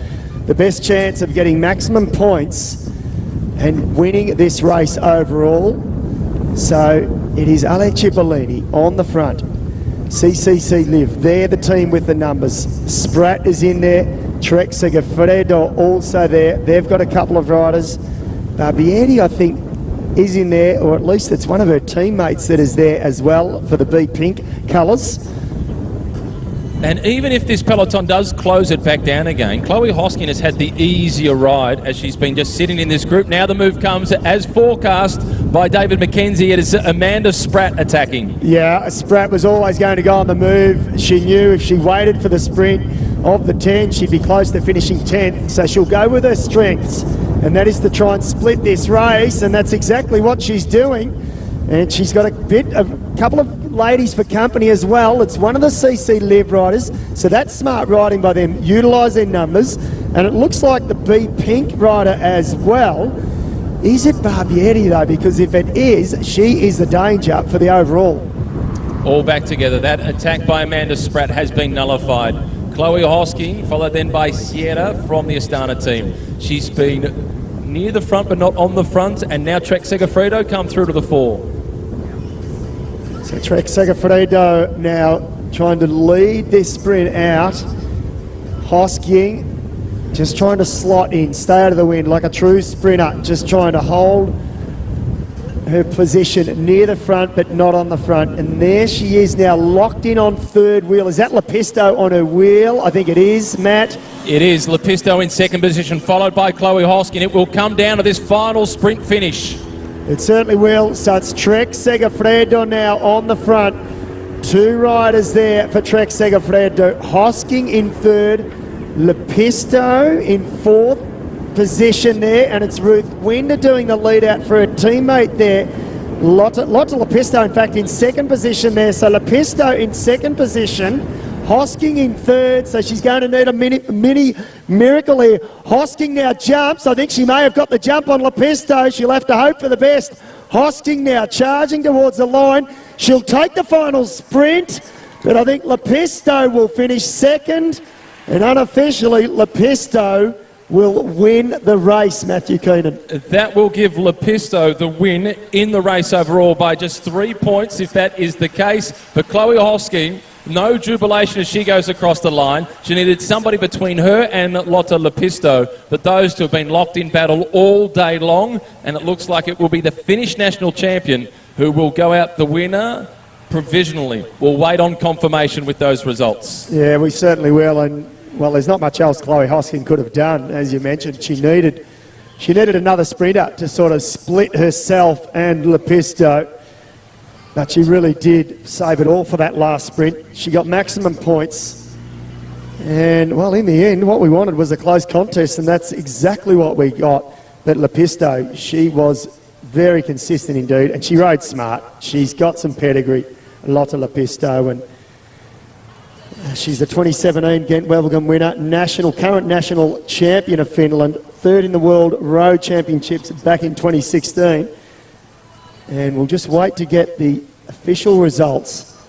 the best chance of getting maximum points and winning this race overall. So it is Ale Cipollini on the front. CCC Live, they're the team with the numbers. Spratt is in there. Trek Segafredo also there. They've got a couple of riders. Barbieri, I think, is in there, or at least it's one of her teammates that is there as well for the Be Pink colours. And even if this peloton does close it back down again, Chloe Hosking has had the easier ride as she's been just sitting in this group. Now the move comes as forecast by David McKenzie. It is Amanda Spratt attacking. Yeah, Spratt was always going to go on the move. She knew if she waited for the sprint of the 10, she'd be close to finishing 10th. So she'll go with her strengths, and that is to try and split this race, and that's exactly what she's doing. And she's got a couple of ladies for company as well. It's one of the CC Live riders, so that's smart riding by them. Utilise their numbers, and it looks like the Be Pink rider as well. Is it Barbieri though? Because if it is, she is the danger for the overall. All back together. That attack by Amanda Spratt has been nullified. Chloe Hosking, followed then by Sierra from the Astana team. She's been near the front but not on the front, and now Trek Segafredo come through to the fore. So Trek Segafredo now trying to lead this sprint out. Hosking just trying to slot in, stay out of the wind like a true sprinter, just trying to hold her position near the front but not on the front. And there she is now, locked in on 3rd wheel. Is that Lepisto on her wheel? I think it is, Matt. It is Lepisto in 2nd position, followed by Chloe Hosking. It will come down to this final sprint finish. It certainly will. So it's Trek Segafredo now on the front. 2 riders there for Trek Segafredo. Hosking in 3rd, Lepisto in 4th position there, and it's Ruth Winder doing the lead out for her teammate there. Lotte Lepisto, in fact, in 2nd position there. So Lepisto in 2nd position, Hosking in third, so she's going to need a mini miracle here. Hosking now jumps. I think she may have got the jump on Lepisto. She'll have to hope for the best. Hosking now charging towards the line. She'll take the final sprint, but I think Lepisto will finish second, and unofficially Lepisto will win the race, Matthew Keenan. That will give Lepisto the win in the race overall by just 3 points, if that is the case. But Chloe Hosking, no jubilation as she goes across the line. She needed somebody between her and Lotte Lepisto, but those two have been locked in battle all day long, and it looks like it will be the Finnish national champion who will go out the winner provisionally. We'll wait on confirmation with those results. Yeah, we certainly will, and well, there's not much else Chloe Hosking could have done. As you mentioned, she needed another sprinter to sort of split herself and Lepisto. But she really did save it all for that last sprint. She got maximum points. And, well, in the end, what we wanted was a close contest, and that's exactly what we got. But Lepisto, she was very consistent indeed, and she rode smart. She's got some pedigree, Lotte Lepisto, and she's the 2017 Ghent-Wevelgem winner, current national champion of Finland, third in the World Road Championships back in 2016. And we'll just wait to get the official results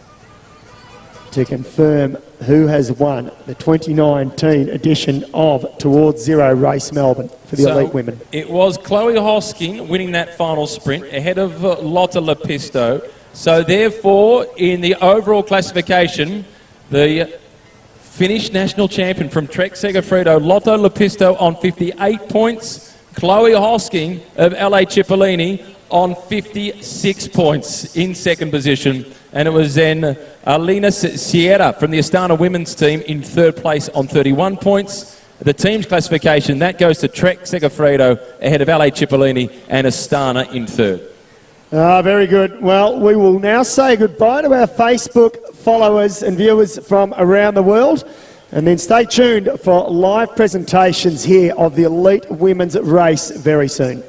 to confirm who has won the 2019 edition of Towards Zero Race Melbourne for the elite women. It was Chloe Hosking winning that final sprint ahead of Lotte Lepisto. So therefore, in the overall classification, the Finnish national champion from Trek Segafredo, Lotte Lepisto on 58 points. Chloe Hosking of LA Cipollini on 56 points in second position. And it was then Alina Sierra from the Astana women's team in third place on 31 points. The team's classification, that goes to Trek Segafredo ahead of LA Cipollini and Astana in third. Very good. Well, we will now say goodbye to our Facebook followers and viewers from around the world, and then stay tuned for live presentations here of the elite women's race very soon.